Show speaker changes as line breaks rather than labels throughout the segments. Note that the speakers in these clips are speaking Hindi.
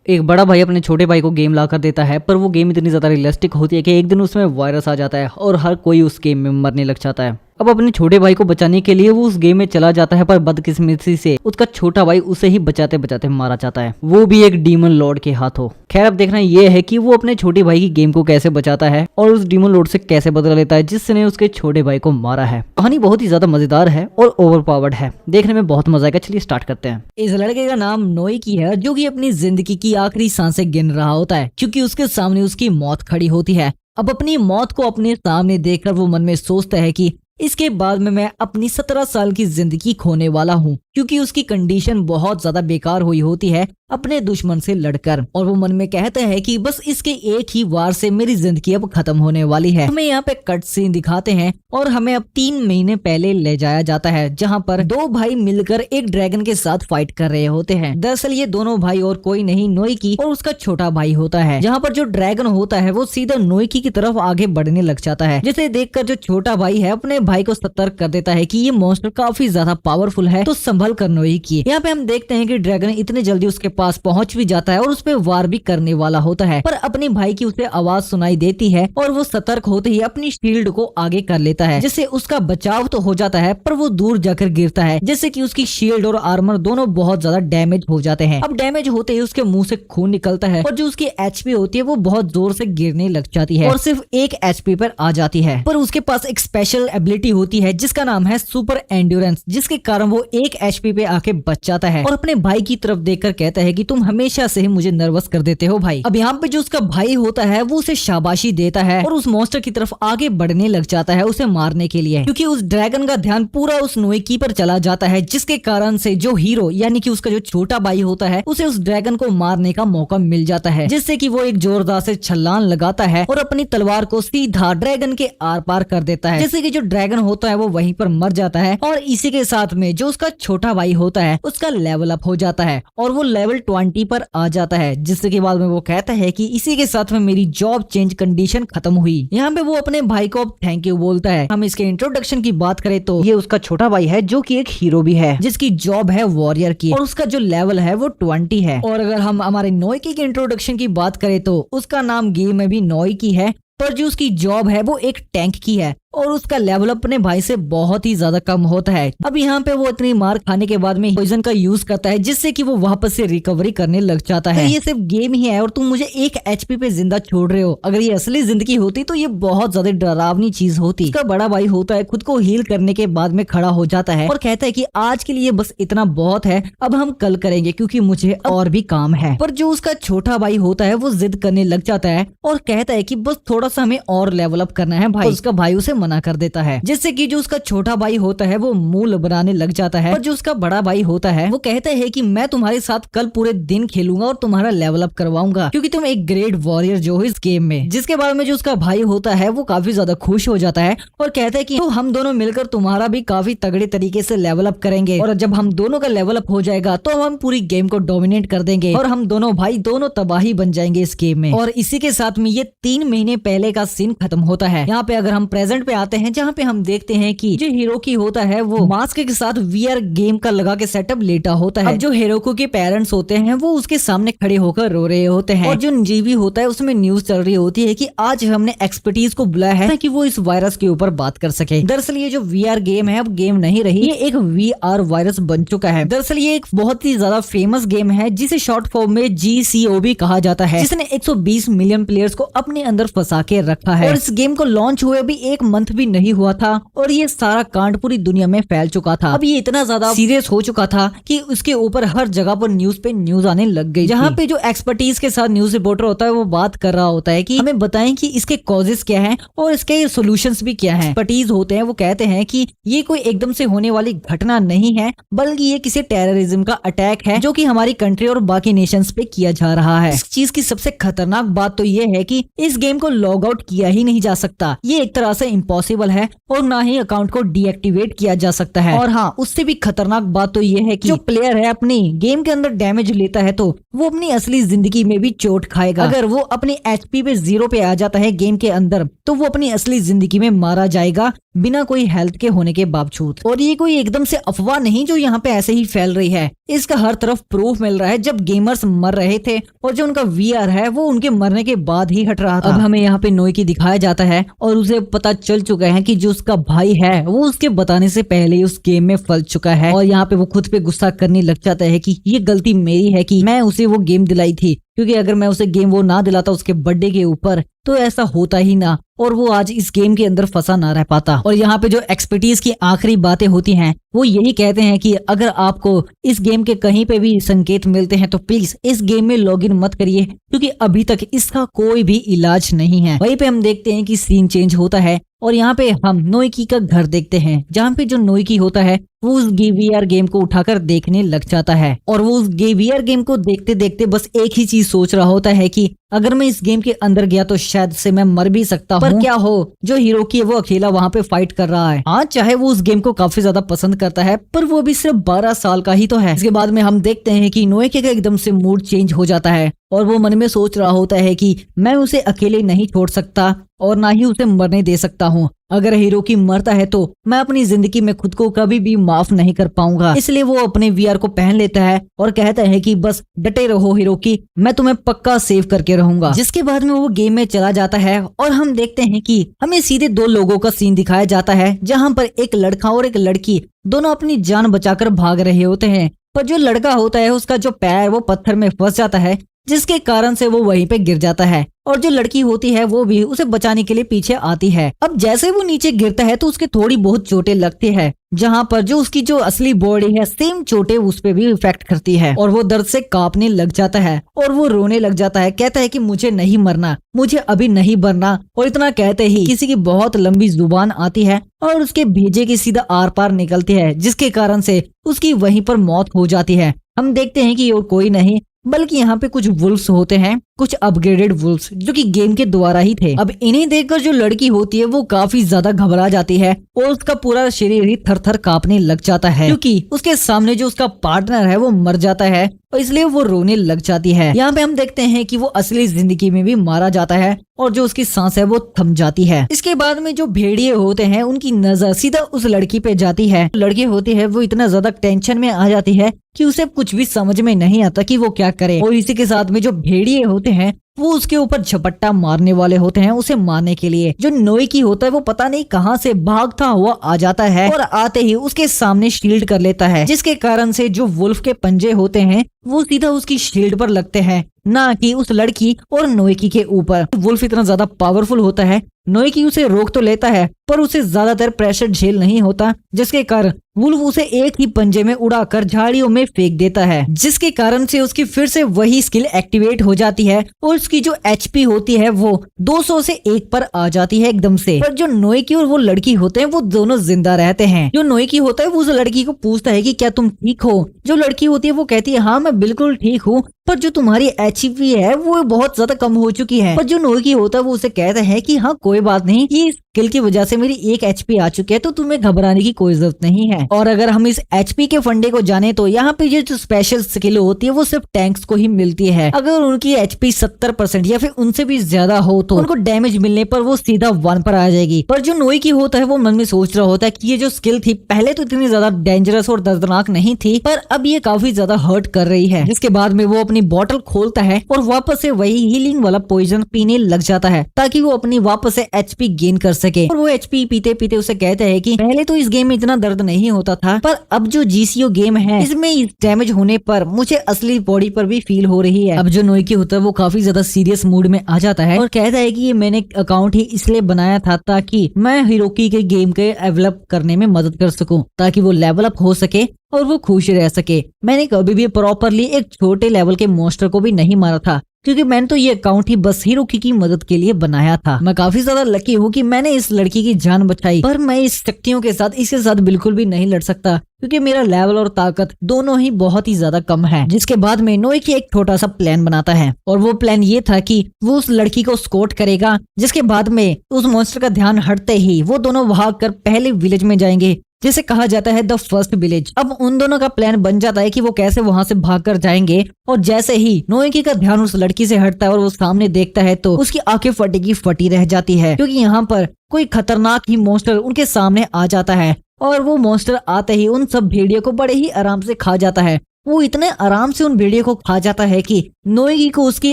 एक बड़ा भाई अपने छोटे भाई को गेम ला कर देता है, पर वो गेम इतनी ज्यादा रियलिस्टिक होती है कि एक दिन उसमें वायरस आ जाता है और हर कोई उस गेम में मरने लग जाता है। अब अपने छोटे भाई को बचाने के लिए वो उस गेम में चला जाता है, पर बदकिस्मती से उसका छोटा भाई उसे ही बचाते बचाते मारा जाता है, वो भी एक डीमन लॉर्ड के हाथों। खैर अब देखना ये है कि वो अपने छोटे भाई की गेम को कैसे बचाता है और उस डीमन लॉर्ड से कैसे बदला लेता है जिसने उसके छोटे भाई को मारा है। कहानी बहुत ही ज्यादा मजेदार है और ओवरपावर्ड है, देखने में बहुत मजा आएगा। चलिए स्टार्ट करते हैं। इस लड़के का नाम नोइकी है, जो कि अपनी जिंदगी की आखिरी सांसें गिन रहा होता है क्योंकि उसके सामने उसकी मौत खड़ी होती है। अब अपनी मौत को अपने सामने देखकर वो मन में सोचता है कि इसके बाद में मैं अपनी 17 साल की जिंदगी खोने वाला हूँ, क्योंकि उसकी कंडीशन बहुत ज्यादा बेकार हुई होती है अपने दुश्मन से लड़कर। और वो मन में कहता है कि बस इसके एक ही वार से मेरी जिंदगी अब खत्म होने वाली है। हमें यहाँ पे कट सीन दिखाते हैं और हमें अब 3 महीने पहले ले जाया जाता है, जहाँ पर 2 भाई मिलकर एक ड्रैगन के साथ फाइट कर रहे होते हैं। दरअसल ये दोनों भाई और कोई नहीं, नोइकी और उसका छोटा भाई होता है। जहाँ पर जो ड्रैगन होता है वो सीधा नोइकी की तरफ आगे बढ़ने लग जाता है, जिसे देखकर जो छोटा भाई है अपने भाई को सतर्क कर देता है कि ये मॉन्स्टर काफी ज्यादा पावरफुल है, तो संभल कर नोइकी। यहाँ पे हम देखते हैं कि ड्रैगन इतने जल्दी उसके पास पहुंच भी जाता है और उस पे वार भी करने वाला होता है, पर अपने भाई की उसे आवाज सुनाई देती है और वो सतर्क होते ही अपनी शील्ड को आगे कर लेता है, जिससे उसका बचाव तो हो जाता है पर वो दूर जाकर गिरता है, जिससे कि उसकी शील्ड और आर्मर दोनों बहुत ज्यादा डैमेज हो जाते हैं। अब डैमेज होते ही उसके मुंह से खून निकलता है और जो उसकी एचपी होती है वो बहुत जोर से गिरने लग जाती है और सिर्फ 1 एचपी पर आ जाती है। पर उसके पास एक स्पेशल एबिलिटी होती है जिसका नाम है सुपर एंड्योरेंस, जिसके कारण वो 1 एचपी पे आके बच जाता है और अपने भाई की तरफ देखकर कहता है कि तुम हमेशा से ही मुझे नर्वस कर देते हो भाई। अब यहाँ पे जो उसका भाई होता है वो उसे शाबाशी देता है और उस मॉन्स्टर की तरफ आगे बढ़ने लग जाता है उसे मारने के लिए, क्योंकि उस ड्रैगन का ध्यान पूरा उस नोइकी पर चला जाता है, जिसके कारण से जो हीरो यानी कि उसका जो छोटा भाई होता है उसे उस ड्रैगन को मारने का मौका मिल जाता है, जिससे कि वो एक जोरदार से छलांग लगाता है और अपनी तलवार को सीधा ड्रैगन के आर पार कर देता है, जिससे कि जो ड्रैगन होता है वो वहीं पर मर जाता है। और इसी के साथ में जो उसका छोटा भाई होता है उसका लेवल अप हो जाता है और वो लेवल 20 पर आ जाता है, जिससे के बाद में वो कहता है कि इसी के साथ में मेरी जॉब चेंज कंडीशन खत्म हुई। यहाँ पे वो अपने भाई को अब थैंक यू बोलता है। हम इसके इंट्रोडक्शन की बात करें तो ये उसका छोटा भाई है, जो कि एक हीरो भी है, जिसकी जॉब है वॉरियर की और उसका जो लेवल है वो 20 है। और अगर हम हमारे नोइकी के इंट्रोडक्शन की बात करें तो उसका नाम गेम में भी नोइकी है, पर जो उसकी जॉब है वो एक टैंक की है और उसका लेवल अपने भाई से बहुत ही ज्यादा कम होता है। अब यहाँ पे वो इतनी मार खाने के बाद में पॉइजन का यूज करता है, जिससे कि वो वापस से रिकवरी करने लग जाता है। तो ये सिर्फ गेम ही है और तुम मुझे 1 एचपी पे जिंदा छोड़ रहे हो। अगर ये असली जिंदगी होती तो ये बहुत ज्यादा डरावनी चीज होती। उसका बड़ा भाई होता है खुद को हील करने के बाद में खड़ा हो जाता है और कहता है कि आज के लिए बस इतना बहुत है, अब हम कल करेंगे क्योंकि मुझे और भी काम है। पर जो उसका छोटा भाई होता है वो जिद करने लग जाता है और कहता है कि बस थोड़ा सा हमें और लेवल अप करना है भाई। उसका भाई उसे मना कर देता है, जिससे कि जो उसका छोटा भाई होता है वो मूल बनाने लग जाता है। और जो उसका बड़ा भाई होता है वो कहता है कि मैं तुम्हारे साथ कल पूरे दिन खेलूंगा और तुम्हारा लेवल अप करवाऊंगा, क्योंकि तुम एक ग्रेट वॉरियर जो हो इस गेम में। जिसके बाद में जो उसका भाई होता है वो काफी ज्यादा खुश हो जाता है और कहता है कि तो हम दोनों मिलकर तुम्हारा भी काफी तगड़े तरीके से लेवल अप करेंगे और जब हम दोनों का लेवल अप हो जाएगा तो हम पूरी गेम को डोमिनेट कर देंगे और हम दोनों भाई दोनों तबाही बन जाएंगे इस गेम में। और इसी के साथ में ये 3 महीने पहले का सीन खत्म होता है। यहाँ पे अगर हम प्रेजेंट पे आते हैं, जहाँ पे हम देखते हैं कि जो हिरोकी होता है वो मास्क के साथ वीआर गेम का लगा के सेटअप लेटा होता है। अब जो हिरोको के पेरेंट्स होते हैं वो उसके सामने खड़े होकर रो रहे होते हैं और जो जीवी होता है उसमें न्यूज चल रही होती है कि आज हमने एक्सपर्टीज को बुलाया है कि वो इस वायरस के ऊपर बात कर सके। दरअसल ये जो वीआर गेम है अब गेम नहीं रही, ये एक वीआर वायरस बन चुका है। दरअसल ये एक बहुत ही ज्यादा फेमस गेम है जिसे शॉर्ट फॉर्म में GCOB कहा जाता है, जिसने 120 मिलियन प्लेयर्स को अपने अंदर फंसा के रखा है। और इस गेम को लॉन्च हुए अभी 1 मंथ भी नहीं हुआ था और ये सारा कांड पूरी दुनिया में फैल चुका था। अब ये इतना ज्यादा सीरियस हो चुका था कि उसके ऊपर हर जगह पर न्यूज पे न्यूज आने लग गई। जहाँ पे जो एक्सपर्टीज के साथ न्यूज रिपोर्टर होता है वो बात कर रहा होता है कि हमें बताएं कि इसके कॉजेस क्या हैं और इसके सॉल्यूशंस भी क्या हैं। एक्सपर्टीज होते हैं वो कहते हैं कि ये कोई एकदम से होने वाली घटना नहीं है, बल्कि ये किसी टेररिज्म का अटैक है जो कि हमारी कंट्री और बाकी नेशंस पे किया जा रहा है। इस चीज की सबसे खतरनाक बात तो ये है कि इस गेम को लॉग आउट किया ही नहीं जा सकता, ये एक तरह से इम्पॉसिबल है और ना ही अकाउंट को डीएक्टिवेट किया जा सकता है। और हाँ, उससे भी खतरनाक बात तो ये है कि जो प्लेयर है अपनी गेम के अंदर डैमेज लेता है तो वो अपनी असली जिंदगी में भी चोट खाएगा। अगर वो अपनी एचपी पे 0 पे आ जाता है गेम के अंदर तो वो अपनी असली जिंदगी में मारा जाएगा बिना कोई हेल्थ के होने के बावजूद। और ये कोई एकदम से अफवाह नहीं जो यहाँ पे ऐसे ही फैल रही है, इसका हर तरफ प्रूफ मिल रहा है। जब गेमर्स मर रहे थे और जो उनका वीआर है वो उनके मरने के बाद ही हट रहा था। अब हमें यहाँ पे नोई की दिखाया जाता है और उसे पता चल चुका है कि जो उसका भाई है वो उसके बताने से पहले ही उस गेम में फंस चुका है। और यहाँ पे वो खुद पे गुस्सा करने लग जाता है कि ये गलती मेरी है कि मैं उसे वो गेम दिलाई थी, क्योंकि अगर मैं उसे गेम वो ना दिलाता उसके बर्थडे के ऊपर तो ऐसा होता ही ना और वो आज इस गेम के अंदर फंसा ना रह पाता। और यहाँ पे जो एक्सपर्टीज की आखिरी बातें होती हैं वो यही कहते हैं कि अगर आपको इस गेम के कहीं पे भी संकेत मिलते हैं तो प्लीज इस गेम में लॉगिन मत करिए, क्योंकि अभी तक इसका कोई भी इलाज नहीं है। वहीं पे हम देखते हैं कि सीन चेंज होता है और यहाँ पे हम नोइकी का घर देखते हैं, जहाँ पे जो नोइकी होता है वो उस वीआर गेम को उठाकर देखने लग जाता है। और वो उस वीआर गेम को देखते देखते बस एक ही चीज सोच रहा होता है कि अगर मैं इस गेम के अंदर गया तो शायद से मैं मर भी सकता हूँ, पर क्या हो जो हिरोकी है वो अकेला वहाँ पे फाइट कर रहा है। हाँ, चाहे वो उस गेम को काफी ज्यादा पसंद करता है पर वो भी सिर्फ 12 साल का ही तो है। इसके बाद में हम देखते हैं कि नोइकी का एकदम से मूड चेंज हो जाता है और वो मन में सोच रहा होता है कि मैं उसे अकेले नहीं छोड़ सकता और ना ही उसे मरने दे सकता हूँ। अगर हिरोकी मरता है तो मैं अपनी जिंदगी में खुद को कभी भी माफ नहीं कर पाऊंगा। इसलिए वो अपने वीआर को पहन लेता है और कहता है कि बस डटे रहो हिरोकी, मैं तुम्हें पक्का सेव करके रहूंगा। जिसके बाद में वो गेम में चला जाता है और हम देखते हैं कि हमें सीधे 2 लोगों का सीन दिखाया जाता है, जहाँ पर एक लड़का और एक लड़की दोनों अपनी जान बचाकर भाग रहे होते हैं। पर जो लड़का होता है उसका जो पैर वो पत्थर में फंस जाता है, जिसके कारण से वो वहीं पे गिर जाता है और जो लड़की होती है वो भी उसे बचाने के लिए पीछे आती है। अब जैसे वो नीचे गिरता है तो उसके थोड़ी बहुत चोटें लगती है, जहाँ पर जो उसकी जो असली बॉडी है सेम चोटें उस पे भी इफेक्ट करती है और वो दर्द से कांपने लग जाता है और वो रोने लग जाता है। कहता है कि मुझे नहीं मरना, मुझे अभी नहीं मरना। और इतना कहते ही किसी की बहुत लंबी जुबान आती है और उसके भेजे की सीधा आर पार निकलती है, जिसके कारण से उसकी वहीं पर मौत हो जाती है। हम देखते हैं कि और कोई नहीं बल्कि यहाँ पे कुछ वुल्फ्स होते हैं, कुछ अपग्रेडेड वुल्फ्स जो कि गेम के द्वारा ही थे। अब इन्हें देखकर जो लड़की होती है वो काफी ज्यादा घबरा जाती है और उसका पूरा शरीर ही थर-थर कांपने लग जाता है, क्योंकि उसके सामने जो उसका पार्टनर है वो मर जाता है और इसलिए वो रोने लग जाती है। यहाँ पे हम देखते हैं कि वो असली जिंदगी में भी मारा जाता है और जो उसकी सांस है वो थम जाती है। इसके बाद में जो भेड़िए होते हैं उनकी नजर सीधा उस लड़की पे जाती है। लड़की होती है वो इतना ज्यादा टेंशन में आ जाती है कि उसे कुछ भी समझ में नहीं आता कि वो क्या करे। और इसी के साथ में जो भेड़िए होते हैं वो उसके ऊपर झपट्टा मारने वाले होते हैं उसे मारने के लिए। जो नोइकी होता है वो पता नहीं कहां से भागता हुआ आ जाता है और आते ही उसके सामने शील्ड कर लेता है, जिसके कारण से जो वुल्फ के पंजे होते हैं वो सीधा उसकी शील्ड पर लगते हैं, ना कि उस लड़की और नोइकी के ऊपर। वुल्फ इतना ज्यादा पावरफुल होता है, नोइकी उसे रोक तो लेता है पर उसे ज्यादातर प्रेशर झेल नहीं होता, जिसके कारण वुल्फ उसे एक ही पंजे में उड़ाकर झाड़ियों में फेंक देता है, जिसके कारण से उसकी फिर से वही स्किल एक्टिवेट हो जाती है और उसकी जो एचपी होती है वो 200 से 1 पर आ जाती है एकदम से। पर जो नोइकी और वो लड़की होते हैं वो दोनों जिंदा रहते हैं। जो नोइकी होता है वो उस लड़की को पूछता है कि क्या तुम ठीक हो। जो लड़की होती है वो कहती है हाँ मैं बिल्कुल ठीक हूँ, पर जो तुम्हारी एचपी है वो बहुत ज्यादा कम हो चुकी है। पर जो नोइकी होता है वो उसे कहता है कि हाँ कोई बात नहीं, ये स्किल की वजह से मेरी 1 एचपी आ चुकी है तो तुम्हें घबराने की कोई जरूरत नहीं है। और अगर हम इस एचपी के फंडे को जाने तो यहाँ पे जो स्पेशल स्किल होती है वो सिर्फ टैंक्स को ही मिलती है। अगर उनकी एचपी 70% या फिर उनसे भी ज्यादा हो तो उनको डैमेज मिलने पर वो सीधा 1 पर आ जाएगी। पर जो नोइकी होता है वो मन में सोच रहा होता है कि ये जो स्किल थी पहले तो इतनी ज्यादा डेंजरस और दर्दनाक नहीं थी, पर अब ये काफी ज्यादा हर्ट कर रही है। जिसके बाद में वो अपनी बॉटल खोलता है और वापस से वही हीलिंग वाला पॉइजन पीने लग जाता है ताकि वो अपनी वापस से एचपी गेन कर सके। और वो एचपी पीते पीते उसे कहता है कि पहले तो इस गेम में इतना दर्द नहीं होता था, पर अब जो जीसीओ गेम है इसमें इस डैमेज होने पर मुझे असली बॉडी पर भी फील हो रही है। अब जो नोइकी होता है वो काफी ज्यादा सीरियस मूड में आ जाता है और कहता है कि ये मैंने अकाउंट ही इसलिए बनाया था ताकि मैं हिरोकी के गेम के डेवलप करने में मदद कर सकूं, ताकि वो लेवल अप हो सके और वो खुश रह सके। मैंने कभी भी प्रॉपरली एक छोटे लेवल के मॉन्स्टर को भी नहीं मारा था, क्योंकि मैंने तो ये अकाउंट ही बस हिरोकी की मदद के लिए बनाया था। मैं काफी ज्यादा लकी हूँ कि मैंने इस लड़की की जान बचाई, पर मैं इस शक्तियों के साथ इसके साथ बिल्कुल भी नहीं लड़ सकता क्योंकि मेरा लेवल और ताकत दोनों ही बहुत ही ज्यादा कम है। जिसके बाद में नोइकी एक छोटा सा प्लान बनाता है और वो प्लान ये था कि वो उस लड़की को स्कॉट करेगा, जिसके बाद में उस मॉन्स्टर का ध्यान हटते ही वो दोनों भाग कर पहले विलेज में जाएंगे जिसे कहा जाता है द फर्स्ट विलेज। अब उन दोनों का प्लान बन जाता है कि वो कैसे वहां से भागकर जाएंगे, और जैसे ही नोएकी का ध्यान उस लड़की से हटता है और वो सामने देखता है तो उसकी आंखें फटी की फटी रह जाती है, क्योंकि यहाँ पर कोई खतरनाक ही मॉन्स्टर उनके सामने आ जाता है। और वो मॉन्स्टर आते ही उन सब भेड़ियों को बड़े ही आराम से खा जाता है। वो इतने आराम से उन भेड़ियों को खा जाता है कि नोएगी को उसकी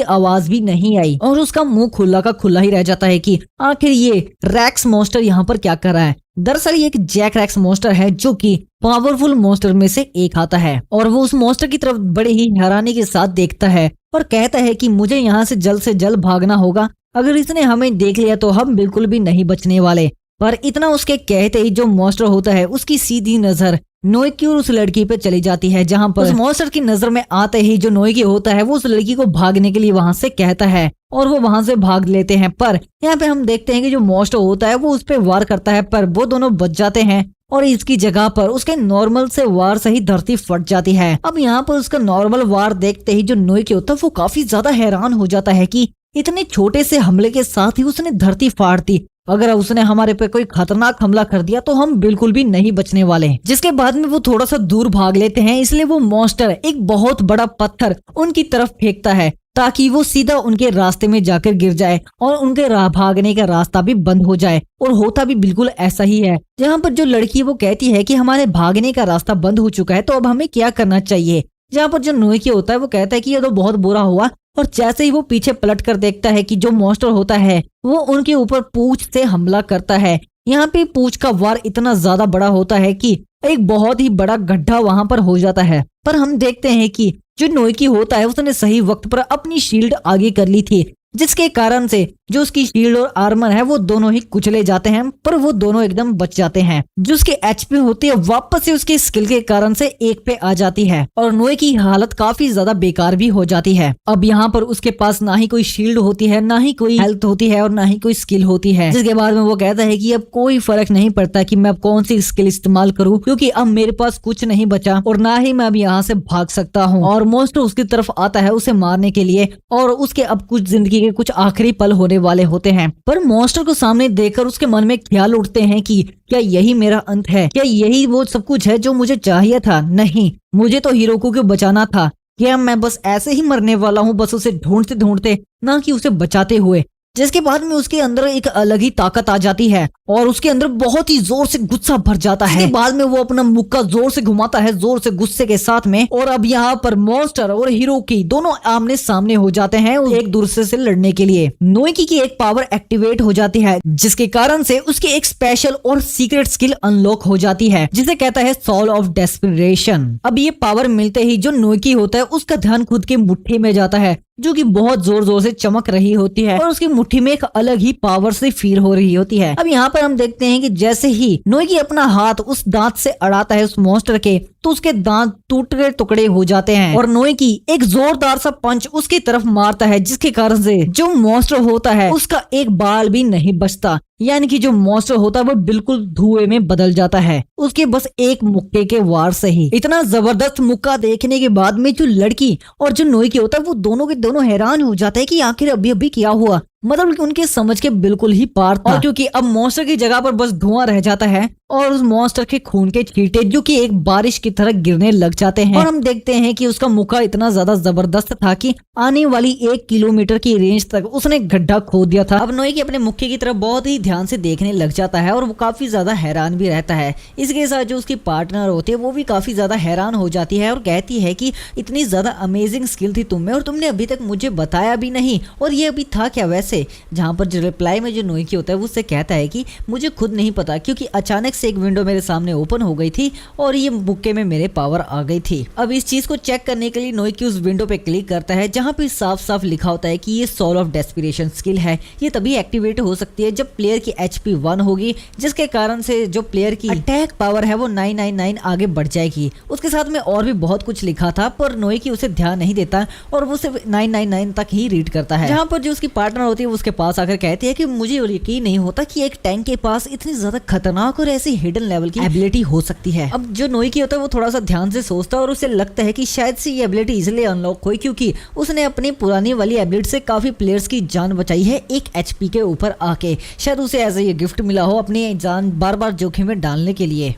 आवाज भी नहीं आई और उसका मुंह खुला का खुला ही रह जाता है कि आखिर ये रैक्स मॉन्स्टर यहाँ पर क्या कर रहा है। दरअसल ये एक जैक रैक्स मॉन्स्टर है जो कि पावरफुल मॉन्स्टर में से एक आता है, और वो उस मॉन्स्टर की तरफ बड़े ही हैरानी के साथ देखता है और कहता है कि मुझे यहाँ से जल्द भागना होगा, अगर इसने हमें देख लिया तो हम बिल्कुल भी नहीं बचने वाले। पर इतना उसके कहते ही जो मॉन्स्टर होता है उसकी सीधी नजर नोएकी और उस लड़की पे चली जाती है, जहाँ पर उस मॉन्स्टर की नजर में आते ही जो नोएकी होता है वो उस लड़की को भागने के लिए वहां से कहता है और वो वहां से भाग लेते हैं। पर यहाँ पे हम देखते हैं कि जो मॉन्स्टर होता है वो उस पे वार करता है, पर वो दोनों बच जाते हैं और इसकी जगह पर उसके नॉर्मल से वार से ही धरती फट जाती है। अब यहाँ पर उसका नॉर्मल वार देखते ही जो नोएकी होता है वो काफी ज्यादा हैरान हो जाता है कि इतने छोटे से हमले के साथ ही उसने धरती फाड़ दी, अगर उसने हमारे पे कोई खतरनाक हमला कर दिया तो हम बिल्कुल भी नहीं बचने वाले। जिसके बाद में वो थोड़ा सा दूर भाग लेते हैं, इसलिए वो मॉन्स्टर एक बहुत बड़ा पत्थर उनकी तरफ फेंकता है ताकि वो सीधा उनके रास्ते में जाकर गिर जाए और उनके भागने का रास्ता भी बंद हो जाए। और होता भी बिल्कुल ऐसा ही है, जहाँ पर जो लड़की वो कहती है कि हमारे भागने का रास्ता बंद हो चुका है तो अब हमें क्या करना चाहिए। जहाँ पर जो नोएकी होता है वो कहता है कि ये तो बहुत बुरा हुआ, और जैसे ही वो पीछे पलट कर देखता है कि जो मॉन्स्टर होता है वो उनके ऊपर पूंछ से हमला करता है। यहाँ पे पूंछ का वार इतना ज्यादा बड़ा होता है कि एक बहुत ही बड़ा गड्ढा वहां पर हो जाता है। पर हम देखते हैं कि जो नोएकी होता है उसने सही वक्त पर अपनी शील्ड आगे कर ली थी, जिसके कारण से जो उसकी शील्ड और आर्मर है वो दोनों ही कुचले जाते हैं, पर वो दोनों एकदम बच जाते हैं। जो उसकी एचपी होती है वापस से उसकी स्किल के कारण से एक पे आ जाती है और नोए की हालत काफी ज्यादा बेकार भी हो जाती है। अब यहाँ पर उसके पास ना ही कोई शील्ड होती है, ना ही कोई हेल्थ होती है और ना ही कोई स्किल होती है। जिसके बाद में वो कहता है कि अब कोई फर्क नहीं पड़ता कि मैं अब कौन सी स्किल इस्तेमाल करूँ, क्योंकि अब मेरे पास कुछ नहीं बचा और ना ही मैं अब यहाँ से भाग सकता हूँ। और मॉन्स्टर उसकी तरफ आता है उसे मारने के लिए, और उसके अब कुछ जिंदगी के कुछ आखिरी पल होने वाले होते हैं। पर मॉन्स्टर को सामने देखकर उसके मन में ख्याल उठते हैं कि क्या यही मेरा अंत है, क्या यही वो सब कुछ है जो मुझे चाहिए था। नहीं, मुझे तो हिरोको को बचाना था। क्या मैं बस ऐसे ही मरने वाला हूँ, बस उसे ढूंढते ढूंढते, ना कि उसे बचाते हुए। जिसके बाद में उसके अंदर एक अलग ही ताकत आ जाती है और उसके अंदर बहुत ही जोर से गुस्सा भर जाता है। बाद में वो अपना मुक्का जोर से घुमाता है, जोर से गुस्से के साथ में, और अब यहाँ पर मॉन्स्टर और हिरोकी दोनों आमने सामने हो जाते हैं एक दूसरे से लड़ने के लिए। नोएकी की एक पावर एक्टिवेट हो जाती है, जिसके कारण से उसकी एक स्पेशल और सीक्रेट स्किल अनलॉक हो जाती है, जिसे कहता है सॉल ऑफ डेस्परेशन। अब ये पावर मिलते ही जो नोएकी होता है उसका ध्यान खुद के मुट्ठी में जाता है, जो कि बहुत जोर जोर से चमक रही होती है और उसकी मुट्ठी में एक अलग ही पावर से फील हो रही होती है। अब यहाँ पर हम देखते हैं कि जैसे ही नोएकी अपना हाथ उस दांत से अड़ाता है उस मॉन्स्टर के, तो उसके दांत टूटे टुकड़े हो जाते हैं और नोएकी एक जोरदार सा पंच उसकी तरफ मारता है, जिसके कारण से जो मॉन्स्टर होता है उसका एक बाल भी नहीं बचता। यानी कि जो मॉन्स्टर होता है वो बिल्कुल धुएं में बदल जाता है उसके बस एक मुक्के के वार से ही। इतना जबरदस्त मुक्का देखने के बाद में जो लड़की और जो नोएकी होता है वो दोनों के दोनों हैरान हो जाते हैं कि आखिर अभी अभी क्या हुआ। मतलब कि उनके समझ के बिल्कुल ही पार था, और क्योंकि अब मॉन्स्टर की जगह पर बस धुआं रह जाता है और उस मॉन्स्टर के खून के छींटे जो कि एक बारिश की तरह गिरने लग जाते हैं। और हम देखते हैं कि उसका मुक्का इतना ज्यादा जबरदस्त था कि आने वाली 1 किलोमीटर की रेंज तक उसने गड्ढा खोद दिया था। अब नोएकी अपने मुक्के की तरफ बहुत ही ध्यान से देखने लग जाता है और वो काफी ज्यादा हैरान भी रहता है। इसके साथ जो उसकी पार्टनर होती है वो भी काफी ज्यादा हैरान हो जाती है और कहती है कि इतनी ज्यादा अमेजिंग स्किल थी तुम में और तुमने अभी तक मुझे बताया भी नहीं, और ये अभी था क्या वैसे। जहाँ पर जो रिप्लाई में जो नोएकी होता है वो उससे कहता है कि मुझे खुद नहीं पता, क्योंकि अचानक से एक विंडो मेरे सामने ओपन हो गई थी और ये मुक्के में मेरे पावर आ गई थी। अब इस चीज को चेक करने के लिए नोएकी उस विंडो पे क्लिक करता है जहाँ पे साफ साफ लिखा होता है कि ये सॉल ऑफ डेस्पिरेशन स्किल है। ये तभी एक्टिवेट हो सकती है जब प्लेयर की HP 1 होगी, जिसके कारण से जो प्लेयर की अटैक पावर है वो 999 आगे बढ़ जाएगी। उसके साथ में और भी बहुत कुछ लिखा था, पर नोएकी उसे ध्यान नहीं देता और वो सिर्फ 999 तक ही रीड करता है। जहाँ पर जो उसकी पार्टनर होती है उसके पास आकर कहती है कि मुझे यकीन नहीं होता कि एक टैंक के पास इतनी ज्यादा खतरनाक और ऐसी हिडन लेवल की एबिलिटी हो सकती है। अब जो नोएकी होता है वो थोड़ा सा ध्यान से सोचता है और उसे लगता है कि शायद से ये एबिलिटी इसलिए अनलॉक हुई क्योंकि उसने अपनी पुरानी वाली एबिलिटी से काफी प्लेयर्स की जान बचाई है 1 HP के ऊपर आके। शायद उसे ऐसे ये गिफ्ट मिला हो अपनी जान बार बार जोखिम में डालने के लिए।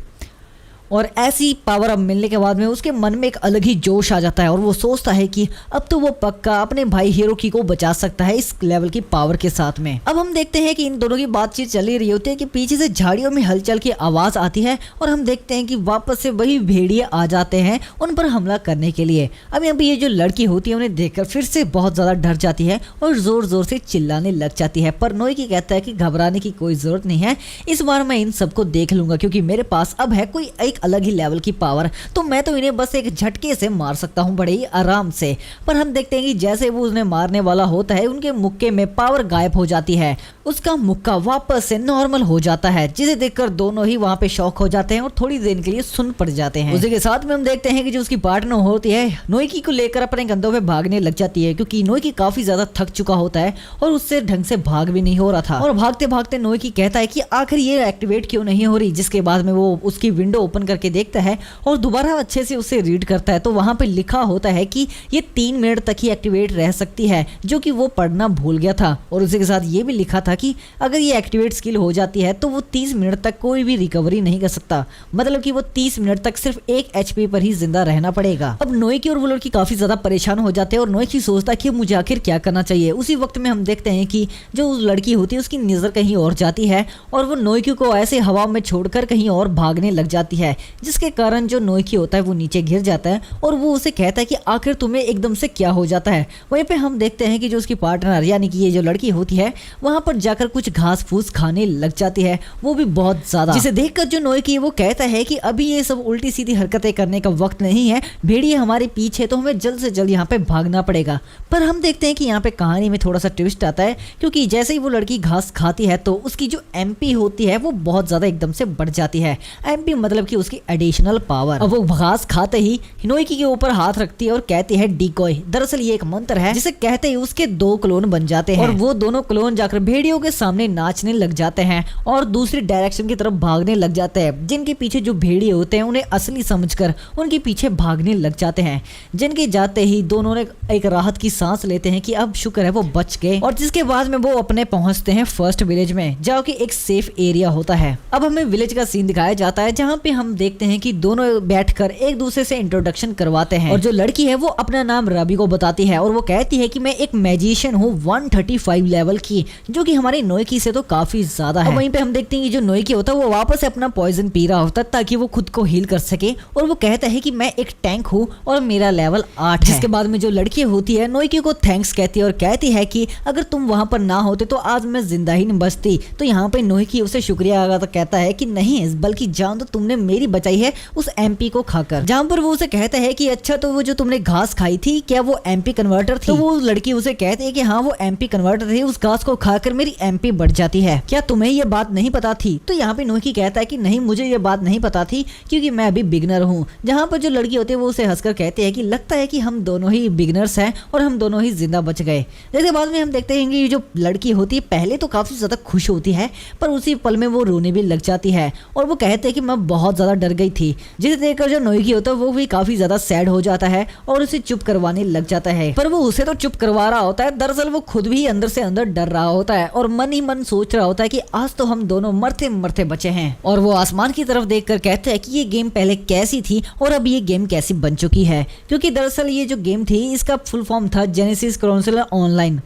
और ऐसी पावर अब मिलने के बाद में उसके मन में एक अलग ही जोश आ जाता है और वो सोचता है कि अब तो वो पक्का अपने भाई हिरोकी को बचा सकता है इस लेवल की पावर के साथ में। अब हम देखते हैं कि इन दोनों की बातचीत चल ही रही होती है कि पीछे से झाड़ियों में हलचल की आवाज आती है और हम देखते हैं कि वापस से वही भेड़िए आ जाते हैं उन पर हमला करने के लिए। अब यहाँ पे ये जो लड़की होती है उन्हें देखकर फिर से बहुत ज्यादा डर जाती है और जोर जोर से चिल्लाने लग जाती है, पर नोइकी कहता है कि घबराने की कोई जरूरत नहीं है, इस बार मैं इन सबको देख लूंगा क्योंकि मेरे पास अब है कोई एक अलग ही लेवल की पावर, तो मैं तो इन्हें बस एक झटके से मार सकता हूँ बड़े ही आराम से। पर हम देखते हैं कि जैसे वो उन्हें मारने वाला होता है उनके मुक्के में पावर गायब हो जाती है, उसका मुक्का वापस से नॉर्मल हो जाता है, जिसे देखकर दोनों ही वहाँ पे शॉक हो जाते हैं और थोड़ी देर के लिए सुन पड़ जाते हैं। उसी के साथ में हम देखते हैं कि जो उसकी पार्टनर होती है नोइकी को लेकर अपने कंधों पे भागने लग जाती है क्योंकि नोइकी काफी ज्यादा थक चुका होता है और उससे ढंग से भाग भी नहीं हो रहा था। और भागते भागते नोइकी कहता है कि आखिर ये एक्टिवेट क्यों नहीं हो रही, जिसके बाद में वो उसकी विंडो ओपन करके देखता है और दोबारा अच्छे से उसे रीड करता है तो वहां पे लिखा होता है कि ये 3 मिनट तक ही एक्टिवेट रह सकती है, जो कि वो पढ़ना भूल गया था। और उसी के साथ ये भी लिखा था कि अगर ये एक्टिवेट स्किल हो जाती है तो वो 30 मिनट तक कोई भी रिकवरी नहीं कर सकता, मतलब कि वो 30 मिनट तक सिर्फ 1 HP पर ही जिंदा रहना पड़ेगा। अब नोइकी और वो लड़की काफी ज्यादा परेशान हो जाते हैं और नोइकी सोचता है कि मुझे आखिर क्या करना चाहिए। उसी वक्त में हम देखते हैं कि जो उस लड़की होती है उसकी नजर कहीं और जाती है और वो नोइकी को ऐसे हवा में छोड़कर कहीं और भागने लग जाती है, जिसके कारण जो नोइकी होता है वो नीचे गिर जाता है और वो उसे कहता है कि आखिर तुम्हें एकदम से क्या हो जाता है। वहीं पे हम देखते हैं कि जो उसकी पार्टनर यानी कि ये जो लड़की होती है वहां पर जाकर कुछ घास फूस खाने लग जाती है, वो भी बहुत ज्यादा, जिसे देखकर जो नोइकी वो कहता है कि अभी ये सब उल्टी सीधी हरकतें करने का वक्त नहीं है, भेड़िए हमारे पीछे तो हमें जल्द से जल्द यहाँ पे भागना पड़ेगा। पर हम देखते हैं कि यहाँ पे कहानी में थोड़ा सा ट्विस्ट आता है क्योंकि जैसे ही वो लड़की घास खाती है तो उसकी जो MP होती है वो बहुत ज्यादा एकदम से बढ़ जाती है। MP मतलब कि उसकी एडिशनल पावर। अब वो घास खाते ही नोइकी के ऊपर हाथ रखती है और कहती है डिकॉय। दरअसल ये एक मंत्र है जिसे कहते ही उसके 2 क्लोन बन जाते हैं और वो दोनों क्लोन जाकर भेड़ियों के सामने नाचने लग जाते हैं और दूसरी डायरेक्शन की तरफ भागने लग जाते हैं। जिनके पीछे जो भेड़िए होते हैं उन्हें असली समझकर उनके पीछे भागने लग जाते हैं। जिनके जाते ही दोनों ने एक राहत की सांस लेते हैं कि अब शुक्र है वो बच गए, और जिसके बाद में वो अपने पहुंचते हैं फर्स्ट विलेज में, जहाँ की एक सेफ एरिया होता है। अब हमें विलेज का सीन दिखाया जाता है जहाँ पे हम देखते हैं कि दोनों बैठकर एक दूसरे से इंट्रोडक्शन करवाते हैं और जो लड़की है वो अपना नाम रवि को बताती है और वो कहती है कि मैं एक मैजिशियन हूँ 135 लेवल की, जो कि हमारी नोइकी से तो काफी ज्यादा है। वहीं पे हम देखते हैं कि जो नोइकी होता है वो वापस अपना पॉइजन पी रहा होता है ताकि वो खुद को हील कर सके और वो कहता है कि मैं एक टैंक हूँ और मेरा लेवल 8 है। जिसके बाद में जो लड़की होती है नोइकी को थैंक्स कहती है और कहती है कि अगर तुम वहां पर ना होते तो आज मैं जिंदा ही नहीं बचती। तो यहाँ पे नोइकी उसे शुक्रिया अदा कहता है कि नहीं, बल्कि जान तो तुमने मेरी बचाई है उस MP को खाकर। जहाँ पर वो उसे कहता है कि अच्छा तो वो जो तुमने घास खाई थी क्या वो MP कन्वर्टर थी? तो वो लड़की उसे कहती है कि हाँ वो MP कन्वर्टर थी, उस घास को खाकर मेरी MP बढ़ जाती है, क्या तुम्हें ये बात नहीं पता थी? तो यहाँ पे नोइकी कहता है कि नहीं, मुझे ये बात नहीं पता थी क्योंकि मैं अभी बिगनर हूँ। जहाँ पर जो लड़की होती है वो उसे हंसकर कहती है कि लगता है कि हम दोनों ही बिगनर्स हैं और हम दोनों ही जिंदा बच गए। जैसे बाद में हम देखते हैं कि जो लड़की होती है पहले तो काफी ज्यादा खुश होती है पर उसी पल में वो रोने भी लग जाती है और वो कहते हैं कि मैं बहुत ज्यादा डर गई थी। जिसे देखकर जो नोइकी होता है वो भी काफी ज्यादा सैड हो जाता है और उसे चुप करवाने लग जाता है, पर वो उसे तो चुप करवा रहा होता है, दरअसल वो खुद भी अंदर से अंदर डर रहा होता है और मन ही मन सोच रहा होता है कि आज तो हम दोनों मरते मरते बचे हैं। और वो आसमान की तरफ देखकर कहते हैं कि ये गेम पहले कैसी थी और अब ये गेम कैसी बन चुकी है, क्योंकि दरअसल ये जो गेम थी इसका फुल फॉर्म था जेनेसिस कंसोल ऑनलाइन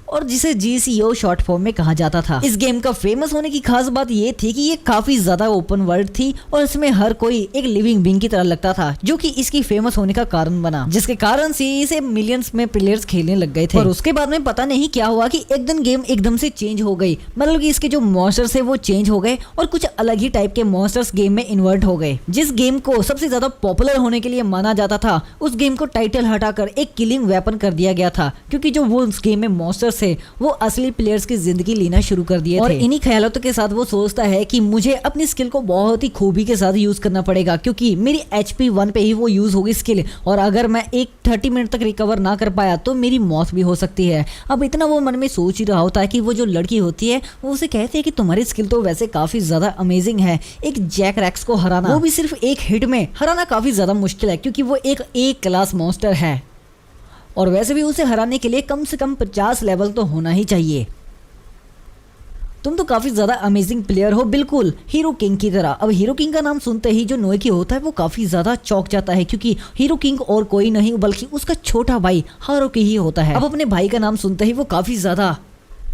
और जिसे GCO शॉर्ट फॉर्म में कहा जाता था। इस गेम का फेमस होने की खास बात ये थी कि ये काफी ज्यादा ओपन वर्ल्ड थी और इसमें हर कोई एक लिविंग बीइंग की तरह लगता था, जो कि इसकी फेमस होने का कारण बना, जिसके कारण से इसे मिलियंस में प्लेयर्स खेलने लग गए थे। और उसके बाद में पता नहीं क्या हुआ कि एक दिन गेम एकदम से चेंज हो गई, मतलब कि इसके जो मॉन्स्टर्स है वो चेंज हो गए और कुछ अलग ही टाइप के मॉन्स्टर्स गेम में इन्वर्ट हो गए। जिस गेम को सबसे ज्यादा पॉपुलर होने के लिए माना जाता था उस गेम को टाइटल हटाकर एक किलिंग वेपन कर दिया गया था, क्योंकि जो वो उस गेम में मॉन्स्टर्स से वो असली प्लेयर्स की जिंदगी लेना शुरू कर दिए थे। और इन्हीं ख्यालों के साथ वो सोचता है कि मुझे अपनी स्किल को बहुत ही खूबी के साथ यूज करना पड़ेगा, क्योंकि मेरी HP 1 पे ही वो यूज होगी स्किल, और अगर मैं एक 30 मिनट तक रिकवर ना कर पाया तो मेरी मौत भी हो सकती है। अब इतना वो मन में सोच ही रहा होता है कि वो जो लड़की होती है वो उसे कहती है कि तुम्हारी स्किल तो वैसे काफी ज्यादा अमेजिंग है, एक जैक रैक्स को हराना, वो भी सिर्फ एक हिट में हराना काफी ज्यादा मुश्किल है क्योंकि वो एक A क्लास मॉन्स्टर है और वैसे भी उसे हराने के लिए कम से कम 50 लेवल तो होना ही चाहिए।
तुम तो काफी ज्यादा अमेजिंग प्लेयर हो, बिल्कुल हीरो किंग की तरह। अब हीरो किंग का नाम सुनते ही जो नोएकी होता है वो काफी ज्यादा चौंक जाता है, क्योंकि हीरो किंग और कोई नहीं बल्कि उसका छोटा भाई हारुकी ही होता है। अब अपने भाई का नाम सुनते ही वो काफी ज्यादा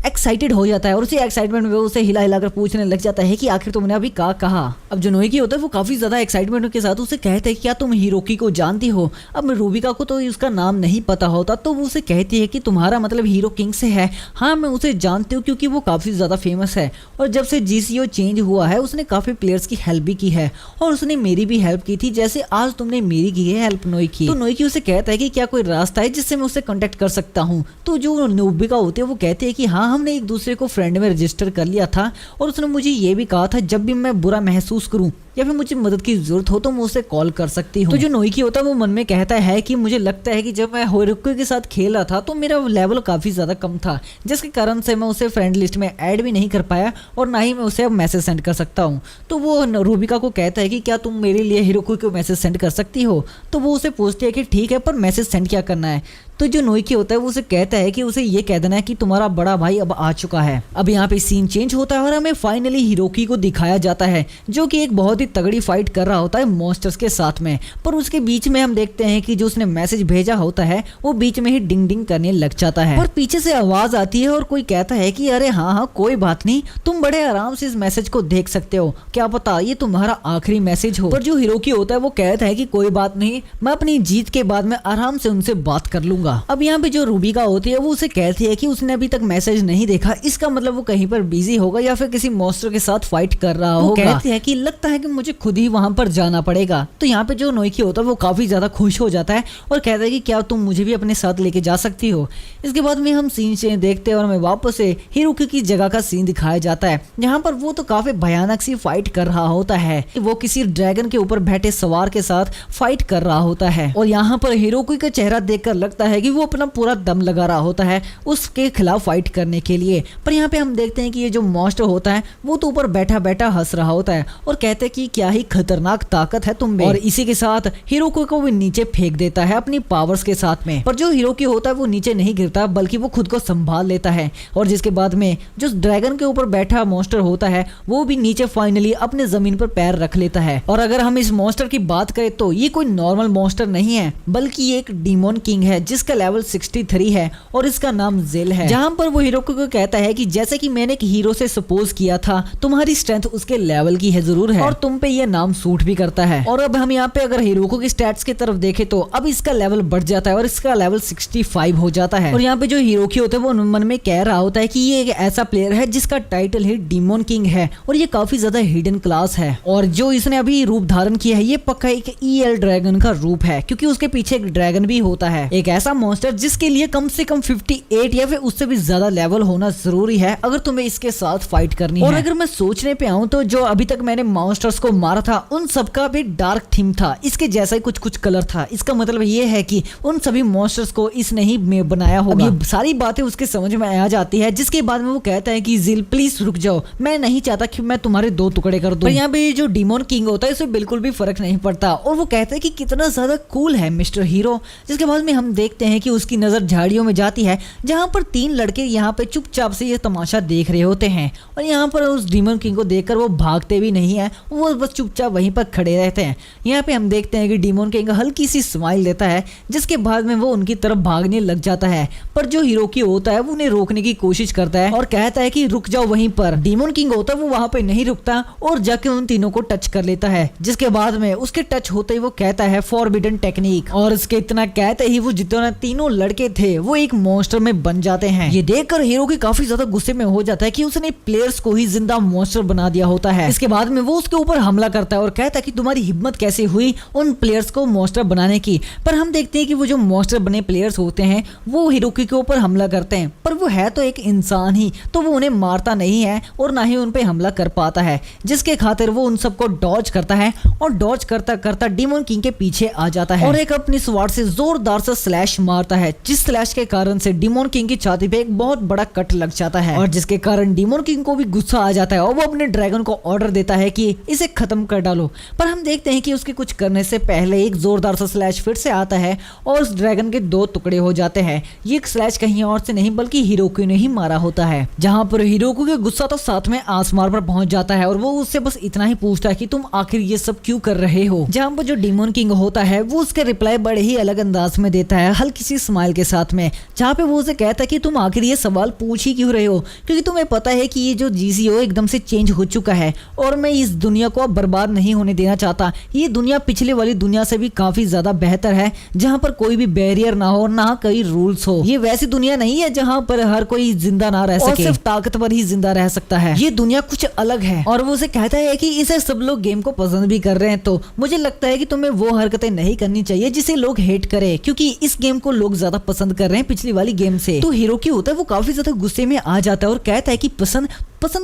एक्साइटेड हो जाता है और उसी एक्साइटमेंट में वो उसे हिला हिलाकर पूछने लग जाता है कि आखिर तुमने अभी क्या कहा। अब जो नोएकी होता है वो काफी ज्यादा एक्साइटमेंट के साथ उसे कहते हैं क्या तुम हिरोकी को जानती हो। अब रूबिका को तो उसका नाम नहीं पता होता, तो वो उसे कहती है कि तुम्हारा मतलब हीरो किंग से है। हाँ मैं उसे जानती हूँ क्योंकि वो काफी ज्यादा फेमस है और जब से जीसीओ चेंज हुआ है उसने काफी प्लेयर्स की हेल्प भी की है और उसने मेरी भी हेल्प की थी, जैसे आज तुमने मेरी की है हेल्प नोएकी। तो नोएकी उसे कहता है कि क्या कोई रास्ता है जिससे मैं उसे कॉन्टेक्ट कर सकता हूँ। तो जो रूबिका होती है वो कहती है कि हाँ हमने एक दूसरे को फ्रेंड में रजिस्टर कर लिया था और उसने मुझे ये भी कहा था जब भी मैं बुरा महसूस करूं या फिर मुझे मदद की जरूरत हो तो मैं उसे कॉल कर सकती हूँ। तो जो नोएकी होता है वो मन में कहता है कि मुझे लगता है कि जब मैं हिरोकी के साथ खेला था तो मेरा लेवल काफी ज्यादा कम था, जिसके कारण से मैं उसे फ्रेंड लिस्ट में ऐड भी नहीं कर पाया और ना ही मैं उसे अब मैसेज सेंड कर सकता हूँ। तो वो रूबिका को कहता है कि क्या तुम मेरे लिए हिरोकी को मैसेज सेंड कर सकती हो। तो वो उसे पूछती है कि ठीक है पर मैसेज सेंड क्या करना है। तो जो नोएकी होता है वो उसे कहता है कि उसे ये कह देना है कि तुम्हारा बड़ा भाई अब आ चुका है। अब यहाँ पे सीन चेंज होता है और हमें फाइनली हिरोकी को दिखाया जाता है जो कि एक बहुत ही तगड़ी फाइट कर रहा होता है मॉन्स्टर्स के साथ में। पर उसके बीच में हम देखते हैं कि जो उसने मैसेज भेजा होता है वो बीच में ही डिंग डिंग करने लग जाता है और पीछे से आवाज आती है और कोई कहता है कि अरे हाँ कोई बात नहीं, तुम बड़े आराम से इस मैसेज को देख सकते हो, क्या पता ये तुम्हारा आखिरी मैसेज हो। पर जो हिरोकी होता है वो कहता है कि कोई बात नहीं, मैं अपनी जीत के बाद में आराम से उनसे बात कर लूंगा। अब यहाँ पे जो रूबिका होती है वो उसे कहती है कि उसने अभी तक मैसेज नहीं देखा, इसका मतलब वो कहीं पर बिजी होगा या फिर किसी मॉन्स्टर के साथ फाइट कर रहा होगा। कहती है कि लगता है कि मुझे खुद ही वहां पर जाना पड़ेगा। तो यहाँ पे जो नोएकी होता है वो काफी ज्यादा खुश हो जाता है और कहता है कि क्या तुम मुझे भी अपने साथ लेके जा सकती हो। इसके बाद में हम सीन से देखते हैं और हमें वापस से हिरोकी की जगह का सीन दिखाया जाता है जहाँ पर वो तो काफी भयानक सी फाइट कर रहा होता है। वो किसी ड्रैगन के ऊपर बैठे सवार के साथ फाइट कर रहा होता है और यहाँ पर हिरोकी का चेहरा देखकर लगता है कि वो अपना पूरा दम लगा रहा होता है उसके खिलाफ फाइट करने के लिए। पर यहाँ पे हम देखते हैं कि ये जो मॉन्स्टर होता है वो तो ऊपर बैठा बैठा हंस रहा होता है और कहते हैं कि क्या ही खतरनाक ताकत है तुम में, और इसी के साथ हिरोकी को भी नीचे फेंक देता है अपनी पावर्स के साथ में। पर जो हिरोकी होता है वो नीचे नहीं गिरता बल्कि वो खुद को संभाल लेता है और जिसके बाद में जो ड्रैगन के ऊपर बैठा मॉन्स्टर होता है वो भी नीचे फाइनली अपने जमीन पर पैर रख लेता है। और अगर हम इस मॉन्स्टर की बात करें तो ये कोई नॉर्मल मॉन्स्टर नहीं है बल्कि ये एक डीमोन किंग है जिसका लेवल 63 है और इसका नाम जेल है। जहां पर वो हिरोकी को कहता है कि जैसे कि मैंने एक हीरो से सपोज किया था तुम्हारी स्ट्रेंथ उसके लेवल की है जरूर है और तुम पे ये नाम सूट भी करता है। और अब हम यहाँ पे अगर हिरोकी की स्टैट्स की तरफ देखें तो अब इसका लेवल बढ़ जाता है और इसका लेवल 65 हो जाता है। और यहाँ पे जो हिरोकी होता है वो मन में कह रहा होता है कि ये एक ऐसा प्लेयर है जिसका टाइटल ही डीमोन किंग है और ये काफी ज्यादा हिडन क्लास है और जो इसने अभी रूप धारण किया है ये पक्का एक ईएल ड्रैगन का रूप है क्योंकि उसके पीछे एक ड्रैगन भी होता है, एक ऐसा मॉन्स्टर जिसके लिए कम से कम 58 या फिर उससे भी ज्यादा लेवल होना जरूरी है अगर तुम्हें इसके साथ फाइट करनी है। और अगर मैं सोचने पे आऊं तो जो अभी तक मैंने मॉन्स्टर्स को मारा था उन सबका भी डार्क थीम था, इसके जैसा ही कुछ कलर था। इसका मतलब ये है कि उन सभी मॉन्स्टर्स को इसने ही बनाया होगा। ये सारी बातें उसके समझ में आ जाती है जिसके बाद में वो कहता है कि जिल प्लीज रुक जाओ, मैं नहीं चाहता कि मैं तुम्हारे 2 टुकड़े कर दूं। पर यहाँ पे जो डीमोन किंग होता है उसे बिल्कुल भी फर्क नहीं पड़ता और वो कहता है कि कितना ज्यादा कूल है मिस्टर हीरो। जिसके बाद में हम देखते हैं कि उसकी नजर झाड़ियों में जाती है जहाँ पर 3 लड़के यहाँ पे चुपचाप से ये तमाशा देख रहे होते हैं और यहाँ पर उस डीमन किंग को देखकर वो भागते भी नहीं है, वो बस चुपचाप वहीं पर खड़े रहते हैं। यहाँ पे हम देखते हैं कि डीमन किंग हल्की सी स्माइल देता है जिसके बाद में वो उनकी तरफ भागने लग जाता है। पर जो हिरोकी होता है वो उन्हें रोकने की कोशिश करता है और कहता है कि रुक जाओ वहीं पर। डीमन किंग होता है वो वहां पे नहीं रुकता और जाके उन तीनों को टच कर लेता है जिसके बाद में उसके टच होते ही वो कहता है फॉरबिडन टेक्निक और उसके इतना कहते ही वो जितने तीनों लड़के थे वो एक मॉन्स्टर में बन जाते हैं। ये देखकर हिरोकी काफी ज्यादा गुस्से में हो जाता है कि उसने प्लेयर्स को ही जिंदा मॉन्स्टर बना दिया होता है। इसके बाद में वो उसके ऊपर हमला करता है और कहता है कि तुम्हारी हिम्मत कैसे हुई उन प्लेयर्स को मॉन्स्टर बनाने की। पर हम देखते हैं कि वो जो मॉन्स्टर बने प्लेयर्स होते हैं वो हिरोकी के ऊपर हमला करते हैं पर वो है तो एक इंसान ही, तो वो उन्हें मारता नहीं है और ना ही उन पे हमला कर पाता है जिसके खातिर वो उन सबको डॉज करता है और डॉज करता करता डीमन किंग के पीछे आ जाता है और एक अपनी स्वॉर्ड से जोरदार से स्लैश मारता है जिस स्लैश के कारण से डीमन किंग की छाती पे एक बहुत बड़ा कट लग जाता है और जिसके कारण डीमन किंग को भी गुस्सा आ जाता है और वो अपने ड्रैगन को ऑर्डर देता है कि इसे इसे खत्म कर डालो। पर हम देखते हैं कि उसके कुछ करने से पहले एक जोरदार सा स्लैश फिर से आता है और उस ड्रैगन के 2 टुकड़े हो जाते हैं। ये एक स्लैश कहीं और से नहीं बल्कि हिरोकी ने ही मारा होता है, जहां पर हिरोकी का गुस्सा तो साथ में आसमान पर पहुंच जाता है और वो उससे बस इतना ही पूछता है कि तुम आखिर ये सब क्यों कर रहे हो। जहां पर जो डीमन किंग होता है वो उसके रिप्लाई बड़े ही अलग अंदाज में देता है, हल्की सी स्माइल के साथ में, जहाँ पे वो उसे कहता है कि तुम आखिर ये सवाल पूछ ही क्यों रहे हो, क्योंकि तुम्हें पता है कि ये जो जीसीओ एकदम से चेंज हो चुका है और मैं इस दुनिया को अब बर्बाद नहीं होने देना चाहता। ये दुनिया पिछले वाली दुनिया से भी काफी ज्यादा बेहतर है, जहाँ पर कोई भी बैरियर ना हो, ना कोई रूल्स हो। ये वैसी दुनिया नहीं है जहाँ पर हर कोई जिंदा ना रह सके, सिर्फ ताकतवर ही जिंदा रह सकता है। ये दुनिया कुछ अलग है। और वो उसे कहता है कि इसे सब लोग गेम को पसंद भी कर रहे हैं, तो मुझे लगता है कि तुम्हें वो हरकतें नहीं करनी चाहिए जिसे लोग हेट करे, क्योंकि इस गेम को लोग ज्यादा पसंद कर रहे हैं पिछली वाली गेम से। तो हिरोकी होता है वो काफी ज्यादा गुस्से में आ जाता है और कहता है कि पसंद